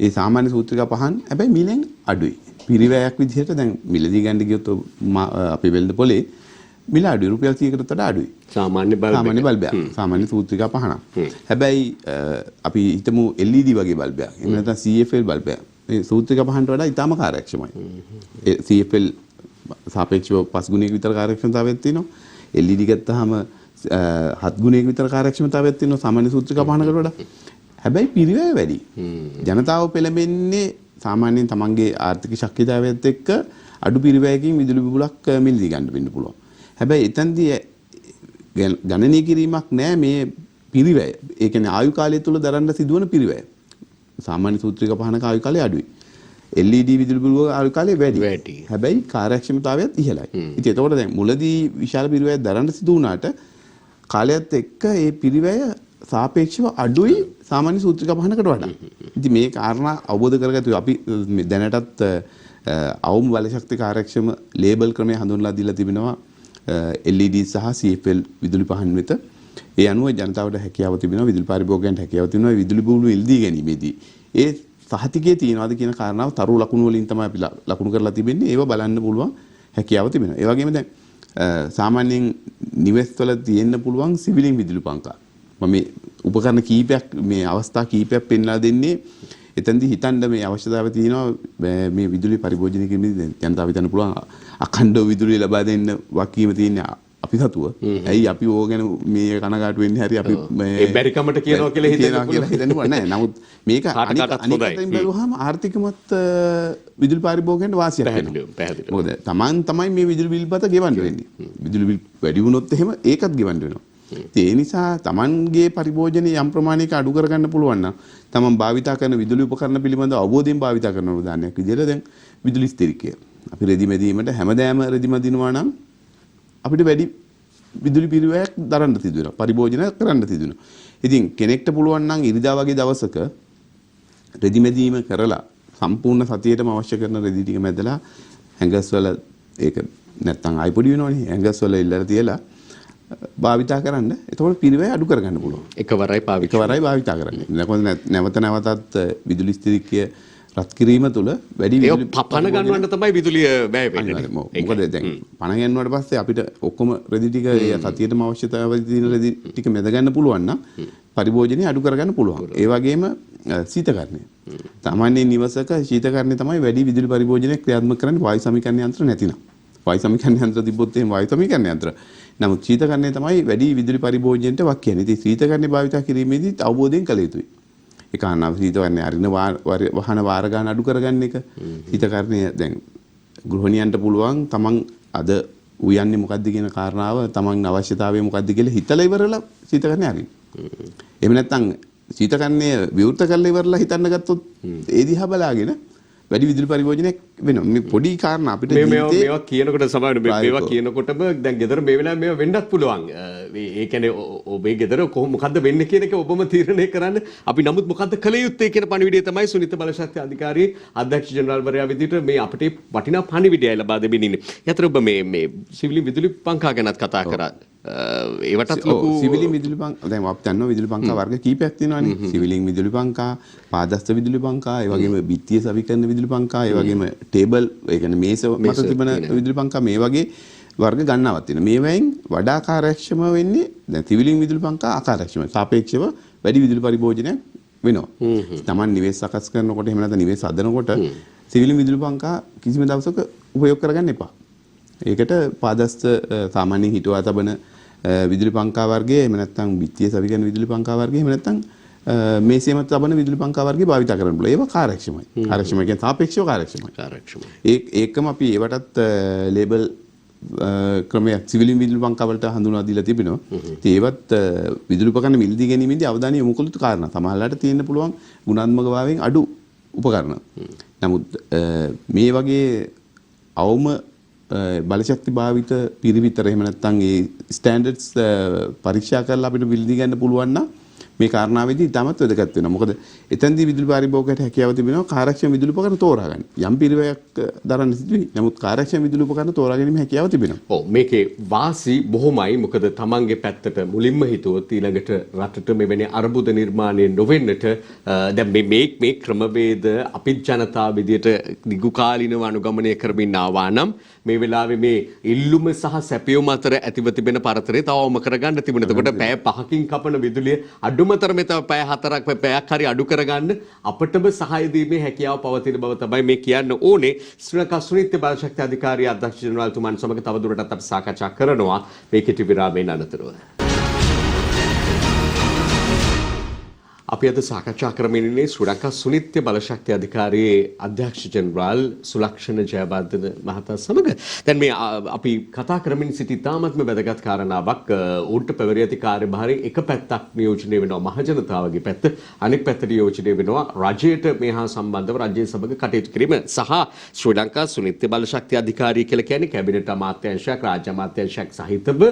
ඒ සාමාන්‍ය සූත්‍රිකා පහන් හැබැයි මිලෙන් අඩුයි. පිරිවැයක් විදිහට දැන් මිලදී ගන්න ගියොත් අපි වෙළඳ පොලේ මිල අඩුයි. රුපියල් 100කට වඩා අඩුයි. සාමාන්‍ය බල්බයක්. සාමාන්‍ය සූත්‍රිකා පහනක්. හැබැයි අපි හිතමු LED වගේ බල්බයක්. එහෙම නැත්නම් CFL බල්බයක්. මේ සූත්‍රිකා පහනට වඩා ඉතාම කාර්යක්ෂමයි. ඒ CFL සාපේක්ෂව 5 ගුණයක විතර කාර්යක්ෂමතාවයක් තියෙනවා. LED ගත්තාම හත් ගුණයක විතර කාර්යක්ෂමතාවයක් තියෙනවා සාමාන්‍ය සූත්‍රික පහනකට වඩා. හැබැයි පිරිවැය වැඩි. ජනතාව පෙළඹෙන්නේ සාමාන්‍යයෙන් තමන්ගේ ආර්ථික ශක්තියතාවයත් එක්ක අඩු පිරිවැයකින් විදුලි බිලක් මිලදී ගන්න වෙන්න පුළුවන්. හැබැයි එතනදී ගණනය කිරීමක් නැහැ මේ පිරිවැය. ඒ කියන්නේ ආයු කාලය තුල දරන්න සිදුවන පිරිවැය. සාමාන්‍ය සූත්‍රික පහනක ආයු කාලය අඩුයි. LED විදුලි බිල ආයු කාලය වැඩි. හැබැයි කාර්යක්ෂමතාවයත් ඉහළයි. ඉතින් එතකොට දැන් මුලදී විශාල පිරිවැයක් දරන්න සිදු වුණාට කාලයත් එක්ක ඒ පිරිවැය සාපේක්ෂව අඩුයි සාමාන්‍ය සූත්‍රික පහනකට වඩා. ඉතින් මේ කාරණා අවබෝධ කරගත්තු අපි දැනටත් අවම බලශක්ති කාර්යක්ෂම ලේබල් ක්‍රමය හඳුන්වලා දීලා තිබෙනවා LED සහ CFL විදුලි පහන් වෙත. ඒ අනුව ජනතාවට හැකියාව තිබෙනවා විදුලි පරිභෝගකයන්ට හැකියාව තිබෙනවා විදුලි බිල ඉල්දී ගැනීමේදී. ඒ සහතිකයේ තියනවාද කියන කාරණාව තරු ලකුණු වලින් තමයි අපි ලකුණු කරලා තිබෙන්නේ. ඒව බලන්න පුළුවන් හැකියාව තිබෙනවා. ඒ වගේම දැන් සාමාන්‍යයෙන් නිවෙස්වල තියෙන්න පුළුවන් සිවිලින් විදුලි පංකා. මම මේ උපකරණ කීපයක් මේ අවස්ථා කීපයක් පෙන්වා දෙන්නේ එතෙන්දී හිතන්න මේ අවශ්‍යතාවය තියෙනවා මේ විදුලි පරිභෝජනය කිරීමේදී ජනතාව හිතන්න පුළුවන් අඛණ්ඩව විදුලිය ලබා දෙන්න වගකීම තියෙන අපි සතුව. ඇයි අපි ඕක ගැන මේ කනගාටු වෙන්නේ හරි අපි මේ බැරිකමට කියනවා කියලා හිතන්න පුළුවන් නෑ. නමුත් මේක අනිත් බැලුවාම ආර්ථිකමත් විදුලි පරිභෝගකයන්ට වාසියක් වෙනවා. මොකද Taman තමයි මේ විදුලි බිල්පත ගෙවන්න වෙන්නේ. විදුලි බිල් වැඩි වුණොත් එහෙම ඒකත් ගෙවන්න වෙනවා. ඒ නිසා Tamanගේ පරිභෝජනය යම් ප්‍රමාණයක අඩු කරගන්න පුළුවන් නම් Taman භාවිතා කරන විදුලි උපකරණ පිළිබඳව අවබෝධයෙන් භාවිතා කරන උදාහරණයක් විදිහට දැන් විදුලි ස්ථිරිකය. අපි රෙදි මෙදීමට හැමදාම රෙදි මදිනවා නම් අපිට වැඩි විදුලි පිරිවැයක් දරන්න තිබුණා. පරිභෝජනය කරන්න තිබුණා. ඉතින් කෙනෙක්ට පුළුවන් නම් ඉරිදා වගේ දවසක රෙදි මෙදීම කරලා සම්පූර්ණ සතියේටම අවශ්‍ය කරන රෙදි ටික මැදලා හැංගස් වල ඒක නැත්තම් ආයි පොඩි වෙනවනේ. හැංගස් වල ඉල්ලලා තියලා භාවිතා කරන්න. එතකොට පිරිවැය අඩු කරගන්න පුළුවන්. එකවරයි භාවිතා කරන්න. නැවත නැවතත් විදුලි ස්ථිරිකය රත් කිරීම තුළ වැඩි විදුලි පණ ගන්නවන්න තමයි විදුලිය වැය වෙන්නේ. මොකද දැන් පණ ගන්නවට පස්සේ අපිට ඔක්කොම රෙදි ටික ඒ සතියේටම අවශ්‍යතාවය තියෙන රෙදි ටික මැද ගන්න පුළුවන් නම් පරිභෝජනය අඩු කරගන්න පුළුවන්. ඒ වගේම ශීතකරණය. සාමාන්‍ය නිවසක ශීතකරණය තමයි වැඩි විදුලි පරිභෝජනය ක්‍රියාත්මක කරන්නේ වායු සමීකරණ යන්ත්‍ර නැතිනම්. වායු සමීකරණ යන්ත්‍ර තිබ්බොත් එහෙම වායු සමීකරණ යන්ත්‍ර. නමුත් ශීතකරණය තමයි වැඩි විදුලි පරිභෝජනයට වක් කියන්නේ. ඉතින් ශීතකරණය භාවිත කිරීමේදී අවබෝධයෙන් කළ යුතුයි. ඒ කාරණාව ශීතකරණය අරින වහන වාර ගන්න අඩු කරගන්න එක. ශීතකරණය දැන් ගෘහණියන්ට පුළුවන් තමන් අද උයන්නේ මොකද්ද කියන කාරණාව තමන් අවශ්‍යතාවය මොකද්ද කියලා හිතලා ඉවරලා ශීතකරණය අරින්න. එහෙම නැත්නම් ශීතකරණය විවෘත කරලා ඉවරලා හිතන්න ගත්තොත් ඒ දිහා බලාගෙන වැඩි විදුලි පරිභෝජනයක් වෙනවා. මේ පොඩි කාරණා අපිට මේවා කියනකොට සමහරවිට මේවා කියනකොටම දැන් ගෙදර මේ වෙලාවේ මේවා වෙන්නත් පුළුවන්. ඒ කියන්නේ ඔබේ ගෙදර මොකද්ද වෙන්නේ කියන එක ඔබම තීරණය කරන්න. අපි නමුත් මොකද්ද කළ යුත්තේ කියන පණිවිඩය තමයි සුනිත බලශක්ති අධිකාරියේ අධ්‍යක්ෂ ජනරාල්වරයා විදිහට මේ අපිට වටිනා පණිවිඩයයි ලබා දෙමින් ඉන්නේ. යතර ඔබ මේ සිවිලි විදුලි පංකා ගැනත් කතා කරා. ඒවටත් ලොකු සිවිලින් විදුලි පංකා දැන් අපි දන්නවා විදුලි පංකා වර්ග කීපයක් තියෙනවානේ. සිවිලින් විදුලි පංකා, පාදස්ත විදුලි පංකා, ඒ වගේම බිත්තිය සවිකරන විදුලි පංකා, ඒ වගේම ටේබල් ඒ කියන්නේ මේස මත තිබෙන විදුලි පංකා මේ වගේ වර්ග ගන්නවත් තියෙනවා. මේවෙන් වඩා කාර්යක්ෂම වෙන්නේ දැන් සිවිලින් විදුලි පංකා අකාර්යක්ෂමයි. සාපේක්ෂව වැඩි විදුලි පරිභෝජනයක් වෙනවා. Taman නිවෙස් සකස් කරනකොට එහෙම නැත්නම් නිවෙස් හදනකොට සිවිලින් විදුලි පංකා කිසිම දවසක උපයෝග කරගන්න එපා. ඒකට පාදස්ත සාමාන්‍යයෙන් හිටුවා තබන විදුලි පංකා වර්ගයේ එහෙම නැත්නම් බිත්තිය සවිකරන විදුලි පංකා වර්ගයේ එහෙම නැත්නම් මේසෙම තබන විදුලි පංකා වර්ගයේ භාවිත කරන්න පුළුවන්. ඒවා කාර්යක්ෂමයි. කාර්යක්ෂමයි කියන්නේ සාපේක්ෂව කාර්යක්ෂමයි. ඒකම අපි ඒවටත් ලේබල් ක්‍රමයක් සිවිලින් විදුලි පංකා වලට හඳුන්වා දීලා තිබෙනවා. ඉතින් ඒවත් විදුලි උපකරණ මිලදී ගැනීමේදී අවධානය යොමු කළ යුතු කාරණා. සමහරවිට තියෙන්න පුළුවන් ගුණාත්මක භාවයෙන් අඩු උපකරණ. නමුත් මේ වගේ අවම බලශක්ති භාවිත පිරිවිතර එහෙම නැත්නම් ඒ ස්ටෑන්ඩඩ්ස් පරීක්ෂා කරලා අපිට විල්දී ගන්න පුළුවන් නම් මේ කාරණාවේදී තමත් වැදගත් වෙනවා. මොකද එතෙන්දී විදුලි පරිභෝගකයට හැකියාව තිබෙනවා කාර්යක්ෂම විදුලි උපකරණ තෝරා ගන්න. යම් පිරිවැයක් දරන්න සිදුවි. නමුත් කාර්යක්ෂම විදුලි උපකරණ තෝරා ගැනීම හැකියාව තිබෙනවා. ඔව් මේකේ වාසි බොහොමයි. මොකද තමන්ගේ පැත්තට මුලින්ම හිතුවොත් ඊළඟට රටට මෙවැනි අර්බුද නිර්මාණය නොවෙන්නට දැන් මේ ක්‍රමවේද අපිත් ජනතාව විදියට දිගු කාලිනව අනුගමනය කරමින් ආවා නම් මේ වෙලාවේ මේ ඉල්ලුම සහ සැපයුම අතර ඇතිව තිබෙන පරතරය තවම කරගන්න තිබුණා. එතකොට පැය 5කින් කපන විදුලිය අඩුමතරම තව පැය 4ක් පැයක් හරි අඩු කරගන්න අපටම සහාය දීමේ හැකියාව පවතින බව තමයි මේ කියන්න ඕනේ. ශ්‍රී ලංකා සුනිත්‍ය බලශක්ති අධිකාරිය අධ්‍යක්ෂ ජනරාල්තුමන් සමග තවදුරටත් අපි සාකච්ඡා කරනවා මේ කෙටි විරාමයෙන් අනතුරුව. අපි අද සාකච්ඡා කරමින් ඉන්නේ ශ්‍රී ලංකා සුනිත්‍ය බලශක්ති අධිකාරියේ අධ්‍යක්ෂ ජෙනරාල් සුලක්ෂණ ජයවර්ධන මහතා සමග. දැන් මේ අපි කතා කරමින් සිටි තාමත්ම වැදගත් කාරණාවක් උන්ට පැවරී ඇති කාර්යභාරයේ එක පැත්තක් නියෝජනය වෙනවා මහජනතාවගේ පැත්ත, අනෙක් පැත්තට නියෝජනය වෙනවා රජයට මේ හා සම්බන්ධව රජයේ සමග කටයුතු කිරීම සහ ශ්‍රී ලංකා සුනිත්‍ය බලශක්ති අධිකාරිය කියලා කියන්නේ කැබිනට් අමාත්‍යාංශයක්, රාජ්‍ය අමාත්‍යාංශයක් සහිතව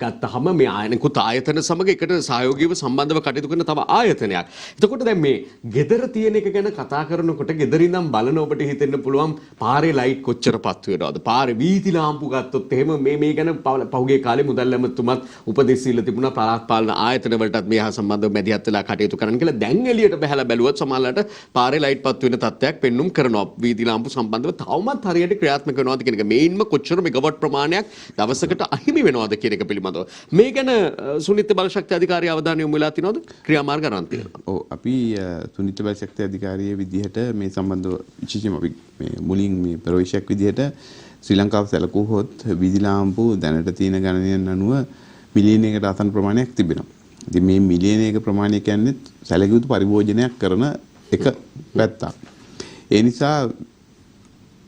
ගත්තහම මේ අනෙකුත් ආයතන සමග එකට සහයෝගීව සම්බන්ධව කටයුතු කරන තව ආයතනයක්. එතකොට දැන් මේ ගෙදර තියෙන එක ගැන කතා කරනකොට ගෙදර ඉඳන් බලන ඔබට හිතෙන්න පුළුවන් පාරේ ලයිට් කොච්චර පත්තු වෙනවද? පාරේ වීථි ලාම්පු ගත්තොත් එහෙම මේ ගැන පහුගිය කාලේ මුදල් ඇමතුමත් උපදෙස් දීලා තිබුණා පළාත් පාලන ආයතන වලටත් මේ හා සම්බන්ධව මැදිහත් වෙලා කටයුතු කරන්න කියලා. දැන් එළියට බහැලා බැලුවොත් සමහරවිට පාරේ ලයිට් පත්තු වෙන තත්ත්වයක් පෙන්눔 කරනවා. වීථි ලාම්පු සම්බන්ධව තවමත් හරියට ක්‍රියාත්මක වෙනවද කියන එක, මේින්ම කොච්චර මෙගාවට් ප්‍රමාණයක් දවසකට අහිමි වෙනවද කියන එක පිළිබඳව මේ ගැන සුනිත්‍ය බලශක්ති අධිකාරිය අවධානය යොමු වෙලා තිනවද? ක්‍රියාමාර්ග අරන් තියෙනවා. ඔව්, අපි සුනිත්‍ය බලශක්ති අධිකාරියේ විදිහට මේ සම්බන්ධව විශේෂයෙන්ම අපි මේ මුලින් මේ ප්‍රවේශයක් විදිහට ශ්‍රී ලංකාව සැලකුවොත් වීදි ලාම්පු දැනට තියෙන ගණනයන් අනුව මිලියනයකට ආසන්න ප්‍රමාණයක් තිබෙනවා. ඉතින් මේ මිලියනයක ප්‍රමාණය කියන්නේ සැලකිය යුතු පරිභෝජනයක් කරන එක පැත්තක්. ඒ නිසා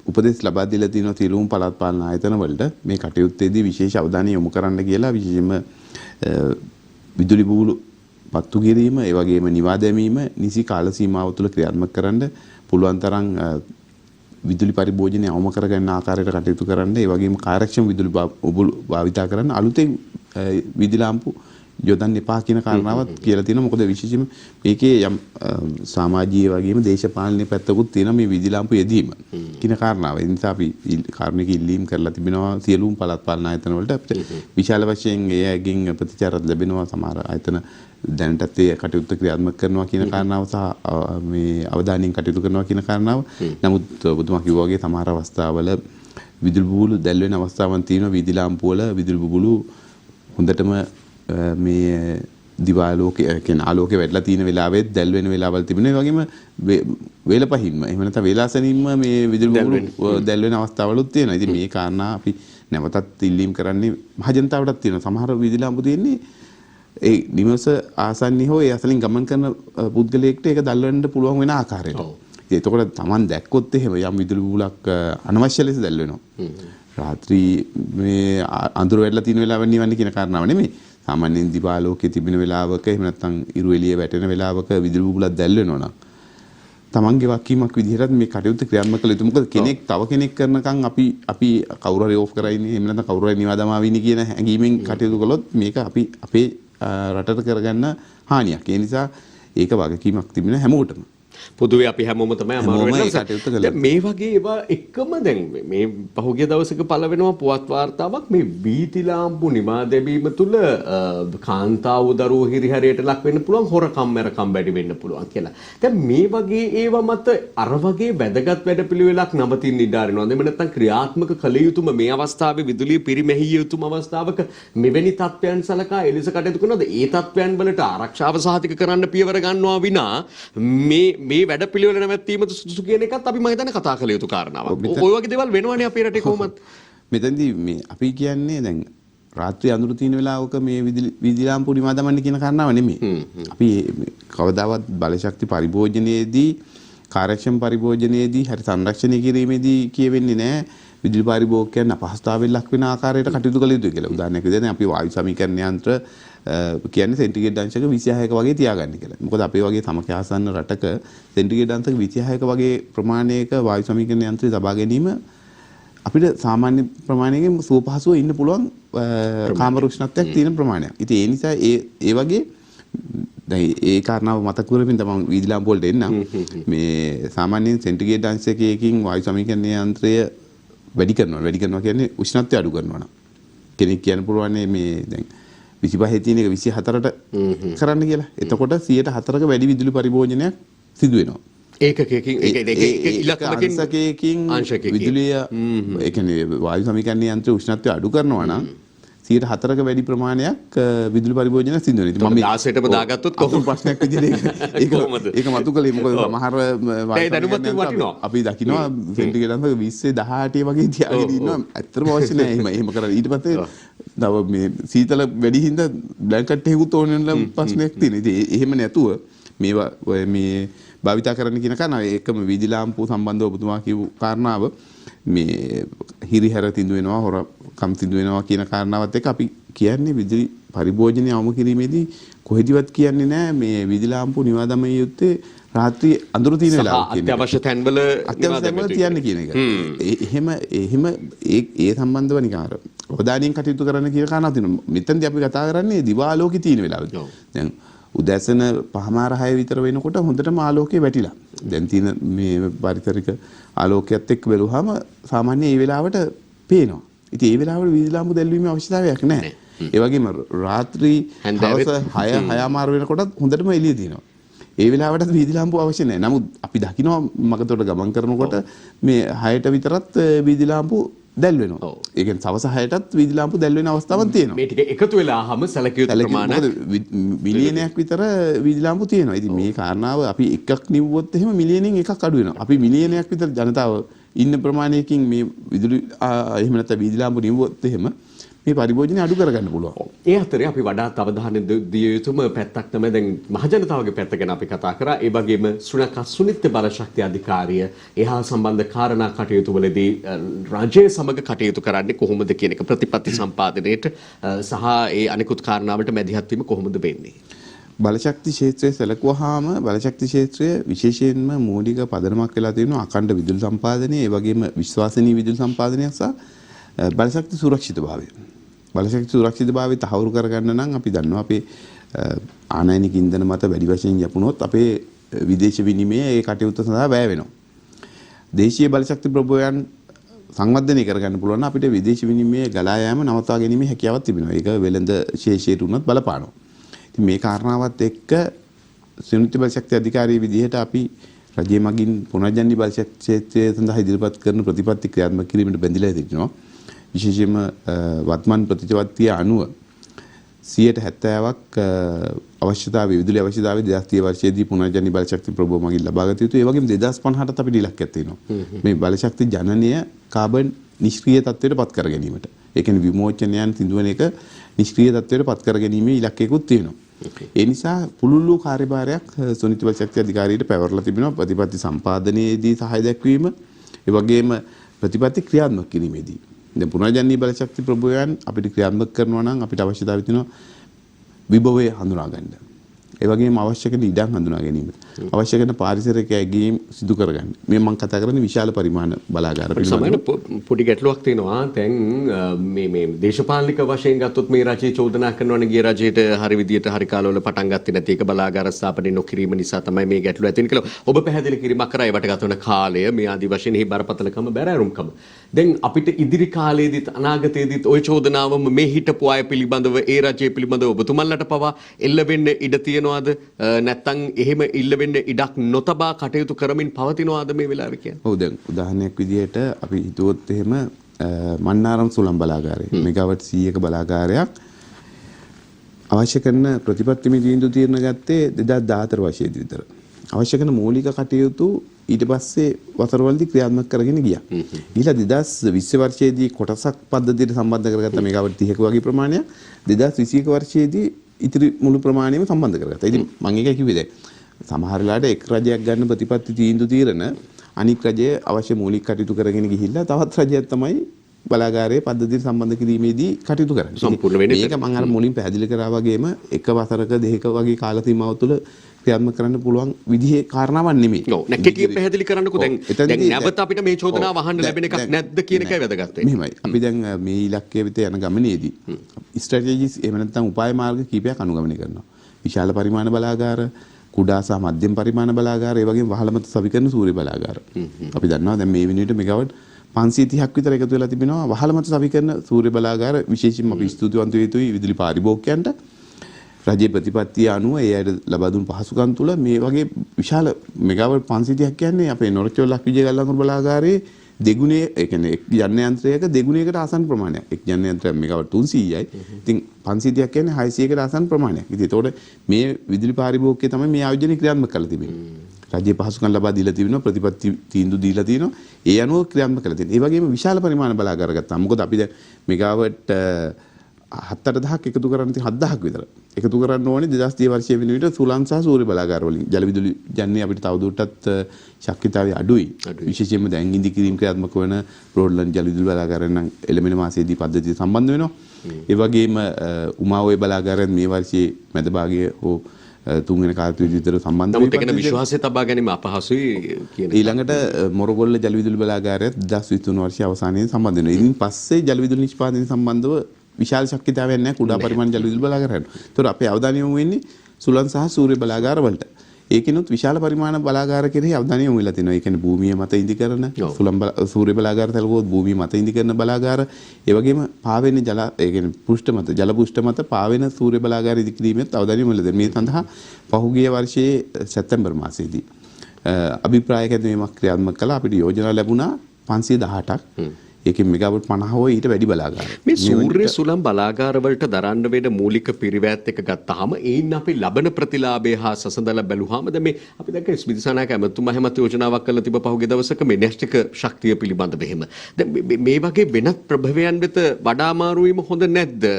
උපදෙස් ලබා දීලා තියෙනවා සියලුම පළාත් පාලන ආයතන වලට මේ කටයුත්තේදී විශේෂ අවධානය යොමු කරන්න කියලා. විශේෂයෙන්ම විදුලි බූලු පත්තු කිරීම, ඒ වගේම නිවා දැමීම නිසි කාල සීමාව තුළ ක්‍රියාත්මක කරන්න පුළුවන් තරම් විදුලි පරිභෝජනය අවම කරගන්න ආකාරයට කටයුතු කරන්න, ඒ වගේම කාර්යක්ෂම විදුලි භාවිතා කරන්න, අලුතෙන් විදුලි ලාම්පු යොදන්න එපා කියන කාරණාවත් කියලා තියෙනවා. මොකද විශේෂයෙන්ම මේකේ යම් සමාජීය වගේම දේශපාලනීය පැත්තකුත් තියෙනවා මේ විදුලි ලාම්පු යෙදීම කියන කාරණාව. ඒ නිසා අපි කාර්මික ඉල්ලීම් කරලා තිබෙනවා සියලුම පළාත් පාලන ආයතන වලට. අපිට විශාල වශයෙන් ඒ අයගෙන් ප්‍රතිචාරත් ලැබෙනවා. සමහර ආයතන දැනටත් ඒ කටයුත්ත ක්‍රියාත්මක කරනවා කියන කාරණාව සහ මේ අවධානයෙන් කටයුතු කරනවා කියන කාරණාව. නමුත් ඔබතුමා කිව්වා වගේ සමහර අවස්ථාවල විදුලි බුබුලු දැල් වෙන අවස්ථාවන් තියෙනවා. විදුලි ලාම්පු වල විදුලි බුබුලු හොඳටම මේ දිවාලෝකයේ කියන්නේ ආලෝකය වැටලා තියෙන වෙලාවෙත් දැල් වෙන වෙලාවල් තිබෙනවා. ඒ වගේම වේල පහින්ම එහෙම නැත්නම් වේලාසනින්ම මේ විදුලි බුබුලු දැල් වෙන අවස්ථාවලුත් තියෙනවා. ඉතින් මේ කාරණා අපි නැවතත් ඉල්ලීම් කරන්නේ මහජනතාවටත් තියෙනවා. සමහර විදුලි ලාම්පු තියෙන්නේ ඒ නිවස ආසන්නයේ හෝ ඒ අසලින් ගමන් කරන පුද්ගලයෙක්ට ඒක දැල්වෙන්න පුළුවන් වෙන ආකාරයට. ඉතින් එතකොට Taman දැක්කොත් එහෙම යම් විදුලි බුබුලක් අනවශ්‍ය ලෙස දැල් වෙනවා. රාත්‍රී මේ අඳුර වැටලා තියෙන වෙලාවෙ නිවන්නේ කියන කාරණාව නෙමෙයි. සාමාන්‍යයෙන් දිවාලෝකයේ තිබෙන වෙලාවක එහෙම නැත්නම් ඉරු එළිය වැටෙන වෙලාවක විදුලි බුබුලක් දැල් වෙනවා නම් තමන්ගේ වක්කීමක් විදිහට මේ කටයුත්ත ක්‍රියාත්මක කළ යුතු. මොකද කෙනෙක් තව කෙනෙක් කරනකම් අපි කවුරු හරි ඕෆ් කරලා ඉන්නේ එහෙම නැත්නම් කවුරු හරි නිවා දමාවි ඉන්නේ කියන හැඟීමෙන් කටයුතු කළොත් මේක අපි අපේ රටට කරගන්න හානියක්. ඒ නිසා ඒක වගකීමක් තිබෙන හැමෝටම. පොදුවේ අපි හැමෝම තමයි අමාරු වෙන්නේ. මේ වගේ ඒවා එකම දැන් මේ පහුගිය දවසක පළ වෙනවා පුවත් වාර්තාවක් මේ වීථි ලාම්පු නිවා දැමීම තුළ කාන්තාව දරුවෝ හිරිහැරයට ලක් වෙන්න පුළුවන්, හොරකම් මරකම් වැඩි වෙන්න පුළුවන් කියලා. දැන් මේ වගේ ඒවා මත අර වගේ වැදගත් වැඩපිළිවෙලක් නවතින්න ඉඩ අරිනවා. එමෙ නැත්නම් ක්‍රියාත්මක කළ යුතුම මේ අවස්ථාවේ විදුලිය පිරිමැහිය යුතුම අවස්ථාවක මෙවැනි තත්ත්වයන් සලකා එලෙස කටයුතු කරනවාද? ඒ තත්ත්වයන් වලට ආරක්ෂාව සහතික කරන්න පියවර ගන්නවා විනා මේ වැඩ පිළිවෙල නැවැත්වීම සුදුසු කියන එකත් අපි මම හිතන්නේ කතා කළ යුතු කාරණාවක්. ඔය වගේ දේවල් වෙනවනේ අපේ රටේ කොහොමද? මෙතෙන්දී මේ අපි කියන්නේ දැන් රාත්‍රියේ අඳුර තියෙන වෙලාවක මේ විදුලි ලාම්පු නිවා දමන්න කියන කාරණාව නෙමෙයි. අපි කවදාවත් බලශක්ති පරිභෝජනයේදී, කාර්යක්ෂම පරිභෝජනයේදී, හරි සංරක්ෂණය කිරීමේදී කියවෙන්නේ නැහැ විදුලි පරිභෝගකයන් අපහසුතාවයෙන් ලක් වෙන ආකාරයට කටයුතු කළ යුතුයි කියලා. උදාහරණයක් විදිහට අපි වායු සමීකරණ යන්ත්‍ර කියන්නේ සෙන්ටිග්‍රේඩ් අංශක 26ක වගේ තියාගන්න කියලා. මොකද අපේ වගේ සමක ආසන්න රටක සෙන්ටිග්‍රේඩ් අංශක 26ක වගේ ප්‍රමාණයක වායු සමීකරණ යන්ත්‍රය තබා ගැනීම අපිට සාමාන්‍ය ප්‍රමාණයකින් සුවපහසුව ඉන්න පුළුවන් කාමර උෂ්ණත්වයක් තියෙන ප්‍රමාණයක්. ඉතින් ඒ නිසා ඒ වගේ දැන් ඒ කාරණාව මතක කරගෙන තමයි වීදුලි ලාම්පු වලට එන්න මේ සාමාන්‍යයෙන් සෙන්ටිග්‍රේඩ් අංශකයකින් වායු සමීකරණ යන්ත්‍රය වැඩි කරනවා කියන්නේ උෂ්ණත්වය අඩු කරනවා නම් කෙනෙක් කියන්න පුළුවන් මේ දැන් 25 තියෙන එක 24ට කරන්න කියලා. එතකොට 104ක වැඩි විදුලි පරිභෝජනයක් සිදු වෙනවා. ඒකකයකින් අංශකයකින් විදුලිය ඒ කියන්නේ වායු සමීකරණ යන්ත්‍රයේ උෂ්ණත්වය අඩු කරනවා නම් 104ක වැඩි ප්‍රමාණයක් විදුලි පරිභෝජනය සිදු වෙනවා. මම 16ටම දාගත්තොත් කොහොමද ප්‍රශ්නයක් විදිහට ඒක මතු කළේ මොකද සමහර අපි දකිනවා සෙන්ටිග්‍රේඩ් අංක 20 18 වගේ තියාගෙන ඉන්නවා. ඇත්තටම අවශ්‍ය නැහැ එහෙම කරලා. ඊට පස්සේ තව මේ සීතල වැඩි හින්දා බ්ලැන්කට් එකකුත් ඕන වෙන ප්‍රශ්නයක් තියෙනවා. ඉතින් එහෙම නැතුව මේවා මේ භාවිතා කරන්න කියන කාරණාව ඒකම වීදි ලාම්පු සම්බන්ධව ඔබතුමා කියපු කාරණාව මේ හිරිහැර තිඳු වෙනවා හොරකම් තිඳු වෙනවා කියන කාරණාවත් එක්ක අපි කියන්නේ විදුලි පරිභෝජනය අවම කිරීමේදී කොහෙදිවත් කියන්නේ නැහැ මේ වීදි ලාම්පු නිවා දමන යුත්තේ රාත්‍රී අඳුර තියෙන වෙලාවට කියන එක. අත්‍යවශ්‍ය තැන්වල තියන්න කියන එක. එහෙම ඒ සම්බන්ධව නිකන් අර අවධානයෙන් කටයුතු කරන්න කියන කාරණාව තියෙනවා. මෙතනදී අපි කතා කරන්නේ දිවාලෝකේ තියෙන වෙලාවට. දැන් උදැසන 5:06 විතර වෙනකොට හොඳටම ආලෝකය වැටිලා. දැන් තියෙන මේ පරිසරික ආලෝකයත් එක්ක බැලුවාම සාමාන්‍ය මේ වෙලාවට පේනවා. ඉතින් මේ වෙලාවට වීදි ලාම්පු දැල්වීමේ අවශ්‍යතාවයක් නැහැ. ඒ වගේම රාත්‍රී හවස 6:00 වෙනකොටත් හොඳටම එළිය තියෙනවා. ඒ වෙලාවටත් වීදි ලාම්පු අවශ්‍ය නැහැ. නමුත් අපි දකිනවා මගතොට ගමන් කරනකොට මේ 6ට විතරත් වීදි ලාම්පු දැල් වෙනවා. ඒ කියන්නේ සවස 6ටත් වීදි ලාම්පු දැල් වෙන අවස්ථාවක් තියෙනවා. මේ ටික එකතු වෙලාම සැලකිය යුතු ප්‍රමාණය මිලියනයක් විතර වීදි ලාම්පු තියෙනවා. ඉතින් මේ කාරණාව අපි එකක් නිව්වොත් එහෙම මිලියනෙන් එකක් අඩු වෙනවා. අපි මිලියනයක් විතර ජනතාව ඉන්න ප්‍රමාණයකින් මේ විදුලි එහෙම නැත්නම් වීදි ලාම්පු නිව්වොත් එහෙම මේ පරිභෝජනය අඩු කරගන්න පුළුවන්. ඒ අතරේ අපි වඩාත් අවධානය දිය යුතුම පැත්තක් තමයි දැන් මහජනතාවගේ පැත්ත ගැන අපි කතා කරා. ඒ වගේම ශ්‍රී ලංකා සුනිත්‍ය බලශක්ති අධිකාරිය එහා සම්බන්ධ කාරණා කටයුතු වලදී රජය සමග කටයුතු කරන්නේ කොහොමද කියන එක ප්‍රතිපත්ති සම්පාදනයේට සහ ඒ අනිකුත් කාරණාවලට මැදිහත් වීම කොහොමද වෙන්නේ? බලශක්ති ක්ෂේත්‍රය සැලකුවාම බලශක්ති ක්ෂේත්‍රය විශේෂයෙන්ම මූලික පදනමක් වෙලා තියෙනවා අඛණ්ඩ විදුලි සම්පාදනය, ඒ වගේම විශ්වාසනීය විදුලි සම්පාදනය සහ බලශක්ති සුරක්ෂිතභාවය. බලශක්ති සුරක්ෂිතභාවය තහවුරු කරගන්න නම් අපි දන්නවා අපේ ආනයනික ඉන්ධන මත වැඩි වශයෙන් යපුණොත් අපේ විදේශ විනිමය ඒ කටයුත්ත සඳහා වැය වෙනවා. දේශීය බලශක්ති ප්‍රභවයන් සංවර්ධනය කරගන්න පුළුවන් නම් අපිට විදේශ විනිමය ගලා යාම නවත්වා ගැනීමේ හැකියාවක් තිබෙනවා. ඒක වෙළඳ ශේෂයට උනත් බලපානවා. ඉතින් මේ කාරණාවත් එක්ක සුනිත්‍ය බලශක්ති අධිකාරිය විදිහට අපි රජයේ මගින් පුනර්ජන්‍ය බලශක්ති ක්ෂේත්‍රය සඳහා ඉදිරිපත් කරන ප්‍රතිපත්ති ක්‍රියාත්මක කිරීමට බැඳිලා සිටිනවා. විශේෂයෙන්ම වත්මන් ප්‍රතිපත්තිය අනුව 70%ක් අවශ්‍යතාවය විදුලි අවශ්‍යතාවය 2030 වර්ෂයේදී පුනර්ජනන බලශක්ති ප්‍රභව මගින් ලබා ගත යුතුයි. ඒ වගේම 2050ටත් අපිට ඉලක්කයක් තියෙනවා. මේ බලශක්ති ජනනය කාබන් නිෂ්ක්‍රීය තත්ත්වයට පත් කර ගැනීමට. ඒ කියන්නේ විමෝචනයන් සිදුවන එක නිෂ්ක්‍රීය තත්ත්වයට පත් කර ගැනීමේ ඉලක්කයකුත් තියෙනවා. ඒ නිසා පුළුල්ලු කාර්යභාරයක් සුනිත්‍ය බලශක්ති අධිකාරියට පැවරලා තිබෙනවා. ප්‍රතිපත්ති සම්පාදනයේදී සහාය දැක්වීම, ඒ වගේම ප්‍රතිපත්ති ක්‍රියාත්මක කිරීමේදී. දැන් පුනර්ජනනීය බලශක්ති ප්‍රභවයන් අපිට ක්‍රියාත්මක කරනවා නම් අපිට අවශ්‍යතාවය තියෙනවා විභවය හඳුනා ගන්න. ඒ වගේම අවශ්‍ය කරන ඉඩම් හඳුනා ගැනීම. අවශ්‍ය කරන පාරිසරික ඇගීම් සිදු කරගන්න. මේ මම කතා කරන්නේ විශාල පරිමාණ බලාගාර පිළිබඳව. පොඩි ගැටලුවක් තියෙනවා. දැන් මේ දේශපාලනික වශයෙන් ගත්තොත් මේ රජයේ චෝදනා කරනවනේ ගිය රජයට හරි විදියට හරි කාලවල පටන් ගත්තේ නැති එක බලාගාර ස්ථාපනය නොකිරීම නිසා තමයි මේ ගැටලුව ඇති වෙන්නේ කියලා ඔබ පැහැදිලි කිරීමක් කරා. ඒවට ගත වෙන කාලය මේ ආදි වශයෙන් එහි බරපතලකම බැරෑරුම්කම. දැන් අපිට ඉදිරි කාලයේදීත් අනාගතයේදීත් ওই චෝදනාවම මේ හිටපු අය පිළිබඳව ඒ රජයේ පිළිබඳව ඔබතුමන්ලට පවා එල්ල වෙන්න ඉඩ තියෙනවද? නැත්තම් එහෙම ඉල්ල වෙන්න ඉඩක් නොතබා කටයුතු කරමින් පවතිනවාද මේ වෙලාවේ කියන්නේ? ඔව් දැන් උදාහරණයක් විදිහට අපි හිතුවොත් එහෙම මන්නාරම් සුළං බලාගාරය මෙගාවට් 100ක බලාගාරයක් අවශ්‍ය කරන ප්‍රතිපත්තිමය තීන්දුව తీරන ගත්තේ 2014 වර්ෂයේදී විතර. අවශ්‍ය කරන මූලික කටයුතු ඊට පස්සේ වසරවලදී ක්‍රියාත්මක කරගෙන ගියා. ඊළඟ 2020 වර්ෂයේදී කොටසක් පද්ධතියට සම්බන්ධ කරගත්ත මෙගාවට් 30ක වගේ ප්‍රමාණයක් 2021 වර්ෂයේදී ඉතිරි මුළු ප්‍රමාණයම සම්බන්ධ කරගත්තා. ඉතින් මම ඒකයි කිව්වේ දැන් සමහර වෙලාවට එක් රජයක් ගන්න ප්‍රතිපත්ති තීන්දුව తీරන අනික් රජයේ අවශ්‍ය මූලික කටයුතු කරගෙන ගිහිල්ලා තවත් රජයක් තමයි බලාගාරයේ පද්ධතියට සම්බන්ධ කිරීමේදී කටයුතු කරන්නේ. සම්පූර්ණ වෙන්නේ මේක මම අර මුලින් පැහැදිලි කරා වගේම එක වසරක දෙකක වගේ කාල සීමාව තුළ ක්‍රියාත්මක කරන්න පුළුවන් විදිහේ කාරණාවක් නෙමෙයි. ඔව් නැකෙටිය පැහැදිලි කරන්නකෝ දැන් නැවත අපිට මේ චෝදනාව අහන්න ලැබෙන එකක් නැද්ද කියන එකයි වැදගත් වෙන්නේ. මෙහෙමයි. අපි දැන් මේ ඉලක්කය වෙත යන ගමනේදී ස්ට්‍රැටජිස් එහෙම නැත්නම් උපාය මාර්ග කීපයක් අනුගමනය කරනවා. විශාල පරිමාණ බලාගාර, කුඩා සහ මධ්‍යම පරිමාණ බලාගාර, ඒ වගේම වහලමත සවිකරන සූර්ය බලාගාර. අපි දන්නවා දැන් මේ වෙනුවට මෙගාවට් 530ක් විතර එකතු වෙලා තිබෙනවා වහලමත සවිකරන සූර්ය බලාගාර. විශේෂයෙන්ම අපි ස්තුතිවන්ත වේතුයි විදුලි පාරිභෝගිකයන්ට රජයේ ප්‍රතිපත්තිය අනුව ඒ අයට ලබා දුන් පහසුකම් තුළ මේ වගේ විශාල මෙගාවට් 530ක් කියන්නේ අපේ නොරචෝල ලක්විජය ගල්ලංගුරු බලාගාරයේ දෙගුණේ ඒ කියන්නේ එක් ජනයන්ත්‍රයක දෙගුණයකට ආසන්න ප්‍රමාණයක්. එක් ජනයන්ත්‍රයක් මෙගාවට් 300යි. ඉතින් 500ක් කියන්නේ 600කට ආසන්න ප්‍රමාණයක්. ඉතින් ඒතකොට මේ විදුලි පාරිභෝගිකය තමයි මේ ආයෝජනය ක්‍රියාත්මක කරලා තිබෙන්නේ. රජයේ පහසුකම් ලබා දීලා තිබෙනවා, ප්‍රතිපත්ති තීන්දුව දීලා තිනවා. ඒ අනුව ක්‍රියාත්මක කරලා තියෙනවා. ඒ වගේම විශාල පරිමාණ බලාගාර ගත්තා. මොකද අපි දැන් මෙගාවට් 7-8000ක් එකතු කරන්න තියෙන 7000ක් විතර. එකතු කරන්න ඕනේ 2030 වර්ෂයේ වෙන විට සුළං සහ සූර්ය බලාගාර වලින්. ජල විදුලි ජන්නේ අපිට තවදුරටත් ශක්තිතාවය අඩුයි. විශේෂයෙන්ම දැන් ඉදි කිරීම ක්‍රියාත්මක වන බ්‍රෝඩ්ලන්ඩ් ජල විදුලි බලාගාරයෙන් නම් එළමෙන මාසයේදී පද්ධතිය සම්බන්ධ වෙනවා. ඒ වගේම උමාඔය බලාගාරයෙන් මේ වර්ෂයේ මැද භාගයේ හෝ තුන්වෙනි කාර්යතුලිය විතර සම්බන්ධ නමුත් ඒකන විශ්වාසය තබා ගැනීම අපහසුයි කියන ඊළඟට මොරගොල්ල ජල විදුලි බලාගාරයත් 2023 වර්ෂයේ අවසානයේ සම්බන්ධ වෙනවා. ඉතින් පස්සේ ජල විදුලි නිෂ්පාදනය සම්බන්ධව විශාල ශක්තිතාවයක් නැහැ කුඩා පරිමාණ ජල විදුලි බලාගාරයන්. ඒතකොට අපේ අවධානය යොමු වෙන්නේ සුළං සහ සූර්ය බලාගාර වලට. ඒකිනුත් විශාල පරිමාණ බලාගාර කෙරෙහි අවධානය යොමු වෙලා තිනවා. ඒ කියන්නේ භූමිය මත ඉදි කරන සූර්ය බලාගාර තලගොත් භූමිය මත ඉදි කරන බලාගාර, ඒ වගේම පාවෙන ජල ඒ කියන්නේ පෘෂ්ඨ මත ජල පෘෂ්ඨ මත පාවෙන සූර්ය බලාගාර ඉදි කිරීමෙත් අවධානය යොමු වෙලා තියෙනවා. මේ සඳහා පහුගිය වර්ෂයේ සැප්තැම්බර් මාසයේදී අභිප්‍රාය කැඳවීමක් ක්‍රියාත්මක කළා. අපිට යෝජනා ලැබුණා 518ක්. ඒකෙන් මෙගාවට් 50 හෝ ඊට වැඩි බලාගාර. මේ සූර්ය සුළං බලාගාර වලට දරන්න වෙන මූලික පිරිවැත් එක ගත්තාම ඒයින් අපි ලබන ප්‍රතිලාභය හා සසඳලා බැලුවාම දැන් මේ අපි දැක්ක ස්මිතිසානායක ඇමතුමා හැමත් යෝජනාවක් කරලා තිබ්බ පහුගිය දවසක මේ න්‍යෂ්ටික ශක්තිය පිළිබඳව එහෙම. දැන් මේ වගේ වෙනත් ප්‍රභවයන් වෙත වඩා අමාරු වීම හොඳ නැද්ද?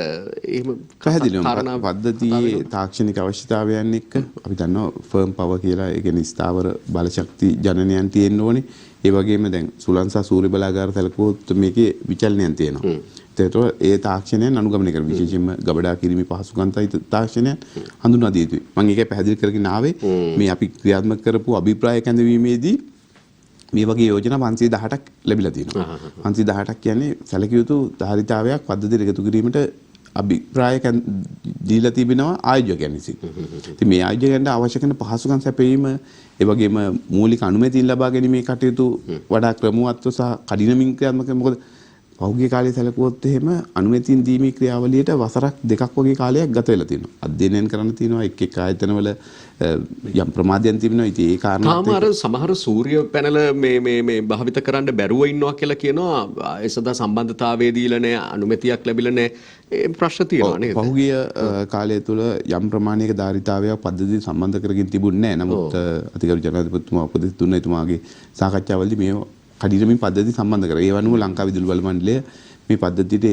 එහෙම පැහැදිලිවම පද්ධතියේ තාක්ෂණික අවශ්‍යතාවයන් එක්ක අපි දන්නවා ෆර්ම් පවර් කියලා ඒ කියන්නේ ස්ථාවර බල ශක්ති ජනනයන් තියෙන්න ඕනේ. ඒ වගේම දැන් සුළං සහ සූර්ය බලාගාර සැලකුවොත් මේකේ විචලනයන් තියෙනවා. ඒතකොට ඒ තාක්ෂණයන් අනුගමනය කරන විශේෂයෙන්ම ගබඩා කිරීමේ පහසුකම් තාක්ෂණයන් හඳුන්වා දිය යුතුයි. මම ඒකයි පැහැදිලි කරගෙන ආවේ මේ අපි ක්‍රියාත්මක කරපු අභිප්‍රාය කැඳවීමේදී මේ වගේ යෝජනා 518ක් ලැබිලා තියෙනවා. 518ක් කියන්නේ සැලකිය යුතු ධාරිතාවයක් පද්ධතියට එකතු කිරීමට අභිප්‍රාය දීලා තිබෙනවා ආයෝජකයන් විසින්. ඉතින් මේ ආයෝජකයන්ට අවශ්‍ය කරන පහසුකම් සැපයීම, ඒ වගේම මූලික අනුමැතිය ලබා ගැනීමේ කටයුතු වඩා ක්‍රමවත්ව සහ කඩිනමින් ක්‍රියාත්මක කරනවා. මොකද පහුගිය කාලේ සැලකුවොත් එහෙම අනුමැතියෙන් දීමේ ක්‍රියාවලියට වසරක් දෙකක් වගේ කාලයක් ගත වෙලා තියෙනවා. අධ්‍යයනයන් කරන්න තියෙනවා එක් ආයතනවල යම් ප්‍රමාදයන් තිබෙනවා. ඉතින් ඒ කාරණාත් තාම අර සමහර සූර්ය පැනල මේ භාවිත කරන්න බැරුව ඉන්නවා කියලා කියනවා. ඒ සදා සම්බන්ධතාවයේ දීලා නැහැ, අනුමැතියක් ලැබිලා නැහැ. ඒ ප්‍රශ්න තියෙනවා නේද? පහුගිය කාලය තුල යම් ප්‍රමාණයක ධාරිතාවයක් පද්ධතිය සම්බන්ධ කරගෙන තිබුණේ නැහැ. නමුත් අතිගරු ජනාධිපතිතුමා උපදෙස් දුන්න එතුමාගේ සාකච්ඡාවලදී මේ කඩිනමින් පද්ධති සම්බන්ධ කරා. ඒ වගේම ලංකා විදුලි බල මණ්ඩලය මේ පද්ධතියට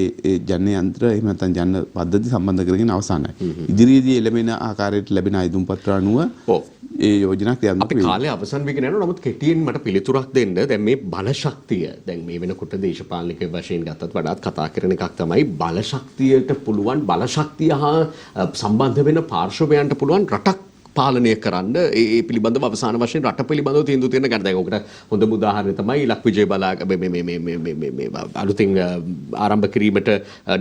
ජන යන්ත්‍ර එහෙම නැත්නම් ජන පද්ධති සම්බන්ධ කරගෙන අවසానයි. ඉදිරියේදී ලැබෙන ආකාරයට ලැබෙන අයදුම් පත්‍ර අනුව ඒ යෝජනා ක්‍රියාත්මක වෙනවා. අපි කාලේ අවසන් වෙගෙන යනවා. නමුත් කෙටියෙන් මට පිළිතුරක් දෙන්න. දැන් මේ බල ශක්තිය දැන් මේ වෙනකොට දේශපාලනික වශයෙන් ගත්තත් වඩාත් කතා කරන එකක් තමයි බල ශක්තියට පුළුවන් බල ශක්තිය හා සම්බන්ධ වෙන පාර්ශවයන්ට පුළුවන් රටක් පාලනය කරන්න ඒ පිළිබඳව අවසාන වශයෙන් රට පිළිබඳව තීන්දුව තියෙන ගන්න. දැන් ඔකට හොඳම උදාහරණය තමයි ලක්විජය අලුතින් ආරම්භ කිරීමට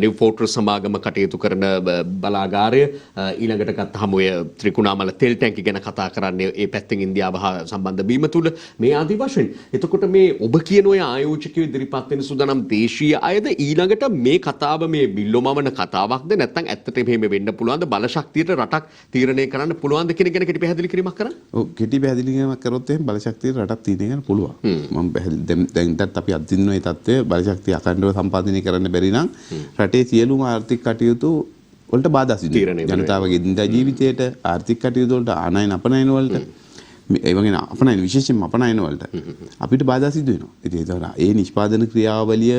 නිව් ෆෝර්ට්‍රස් සමාගම කටයුතු කරන බලාගාරය. ඊළඟට ගත්තාම ඔය ත්‍රිකුණාමල තෙල් ටැංකි ගැන කතා කරන්නේ ඒ පැත්තෙන් ඉන්දියාව හා සම්බන්ධ වීම තුල මේ ආදී වශයෙන්. එතකොට මේ ඔබ කියන ඔය ආයෝජකයෝ ඉදිරිපත් වෙන සූදානම් දේශීය අයද ඊළඟට මේ කතාව මේ බිල්ලොමවන කතාවක්ද නැත්නම් ඇත්තටම මෙහෙම වෙන්න පුළුවන්ද? බල ශක්තියට රටක් තීරණය කරන්න පුළුවන්ද කෙනෙක් ගැන කෙටි පැහැදිලි කිරීමක් කරන්න? ඔව් කෙටි පැහැදිලි කිරීමක් කරොත් එහෙනම් බලශක්තිය රටක් තීරණය කරන්න පුළුවන්. මම දැන්ටත් අපි අත්දින්න ඒ තත්ත්වය බලශක්තිය අඛණ්ඩව සම්පාදනය කරන්න බැරි නම් රටේ සියලුම ආර්ථික කටයුතු වලට බාධා සිදු වෙනවා. ජනතාවගේ දිනදා ජීවිතයට ආර්ථික කටයුතු වලට ආනයන අපනයන වලට ඒ වගේ අපනයන විශේෂයෙන්ම අපනයන වලට අපිට බාධා සිදු වෙනවා. ඉතින් ඒ නිෂ්පාදන ක්‍රියාවලිය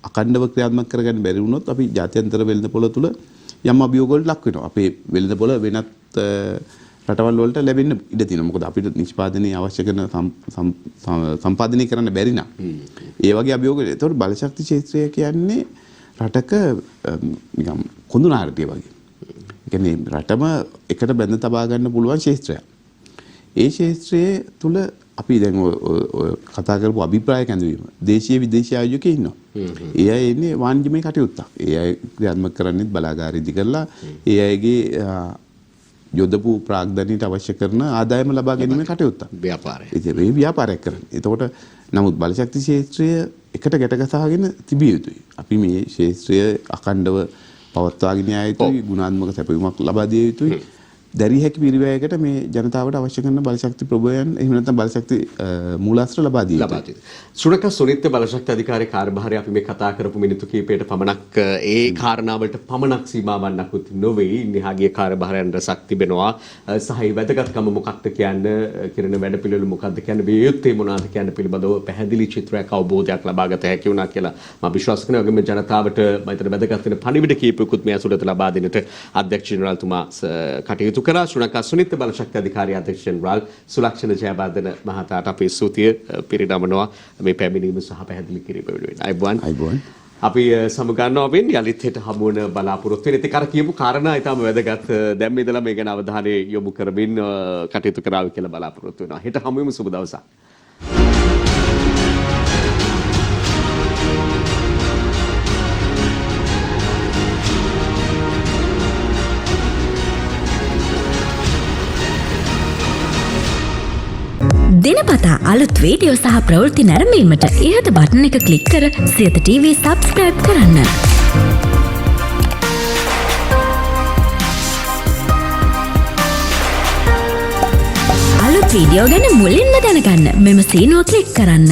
අඛණ්ඩව ක්‍රියාත්මක කරගන්න බැරි වුණොත් අපි ජාත්‍යන්තර වෙළඳපොළ තුල යම් අභියෝග වලට ලක් වෙනවා. අපේ වෙළඳපොළ වෙනත් රටවල් වලට ලැබෙන්න ඉඩ තියෙනවා. මොකද අපිට නිෂ්පාදනයේ අවශ්‍ය කරන සම්පාදනය කරන්න බැරි නම් ඒ වගේ අභියෝග. ඒතකොට බලශක්ති ක්ෂේත්‍රය කියන්නේ රටක නිකම් කොඳුනාරටිය වගේ. ඒ කියන්නේ රටම එකට බැඳ තබා ගන්න පුළුවන් ක්ෂේත්‍රයක්. ඒ ක්ෂේත්‍රයේ තුල අපි දැන් කතා කරපු අභිප්‍රාය කැඳවීම දේශීය විදේශීය ආයෝජකයෝ ඉන්නවා. ඒ අය ඉන්නේ වාණිජමය කටයුත්තක්. ඒ අය ක්‍රියාත්මක කරන්නේ බලාගාර ඉදි කරලා ඒ අයගේ යොදපු ප්‍රාග්ධනයට අවශ්‍ය කරන ආදායම ලබා ගැනීමේ කටයුත්තක්. ව්‍යාපාරය. ඉතින් මේ ව්‍යාපාරයක් කරන්නේ. එතකොට නමුත් බලශක්ති ක්ෂේත්‍රය එකට ගැටගසාගෙන තිබිය යුතුයි. අපි මේ ක්ෂේත්‍රය අඛණ්ඩව පවත්වාගෙන යා යුතුයි. ගුණාත්මක සැපයීමක් ලබා දිය යුතුයි. දැරිය හැකි පිරිවැයකට මේ ජනතාවට අවශ්‍ය කරන බලශක්ති ප්‍රභවයන් එහෙම නැත්නම් බලශක්ති මූලාශ්‍ර ලබා දී යුතුයි. ශ්‍රී ලංකා සුනිත්‍ය බලශක්ති අධිකාරියේ කාර්යභාරය අපි මේ කතා කරපු මිනිත්තු කිහිපයට පමණක් ඒ කාරණාවලට පමණක් සීමාවක් නැකුත් නොවේ. ඉන්හාගේ කාර්යභාරයන් රසක් තිබෙනවා. සහ ඒ වැදගත්කම මොකක්ද කියන්න කිරණ වැඩපිළිවෙල මොකක්ද කියන්න මේ යුත්තේ මොනවාද කියන්න පිළිබඳව පැහැදිලි චිත්‍රයක් අවබෝධයක් ලබා ගත හැකි වුණා කියලා මම විශ්වාස කරනවා. වගේම ජනතාවට මම හිතන වැදගත් වෙන පණිවිඩ කීපයකුත් මේ ඇතුළත ලබා දෙන්නට අධ්‍යක්ෂ ජෙනරාල්තුමා කටයුතු කරා. ශ්‍රී ලංකා සුනිත්‍ය බලශක්ති අධිකාරිය අධ්‍යක්ෂ ජෙනරාල් සුලක්ෂණ ජයවර්ධන මහතාට අපේ ස්තුතිය පිරිනමනවා මේ පැමිණීම සහ පැහැදිලි කිරීම වෙනුවෙන්. අයිබෝන්. අපි සමුගන්නවෙන් යලිත් හෙට හමු වන බලාපොරොත්තු වෙන. ඉතින් අර කියපු කාරණා ඊටම වැදගත්. දැන් මේ ඉඳලා මේ ගැන අවධානය යොමු කරමින් කටයුතු කරාවි කියලා බලාපොරොත්තු වෙනවා. හෙට හමු වෙමු. සුබ දවසක්. දිනපතා අලුත් වීඩියෝ සහ ප්‍රවෘත්ති නැරඹීමට ඉහත බටන් එක ක්ලික් කර සියත TV සබ්ස්ක්‍රයිබ් කරන්න. අලුත් වීඩියෝ ගැන මුලින්ම දැනගන්න මෙම සීනුව ක්ලික් කරන්න.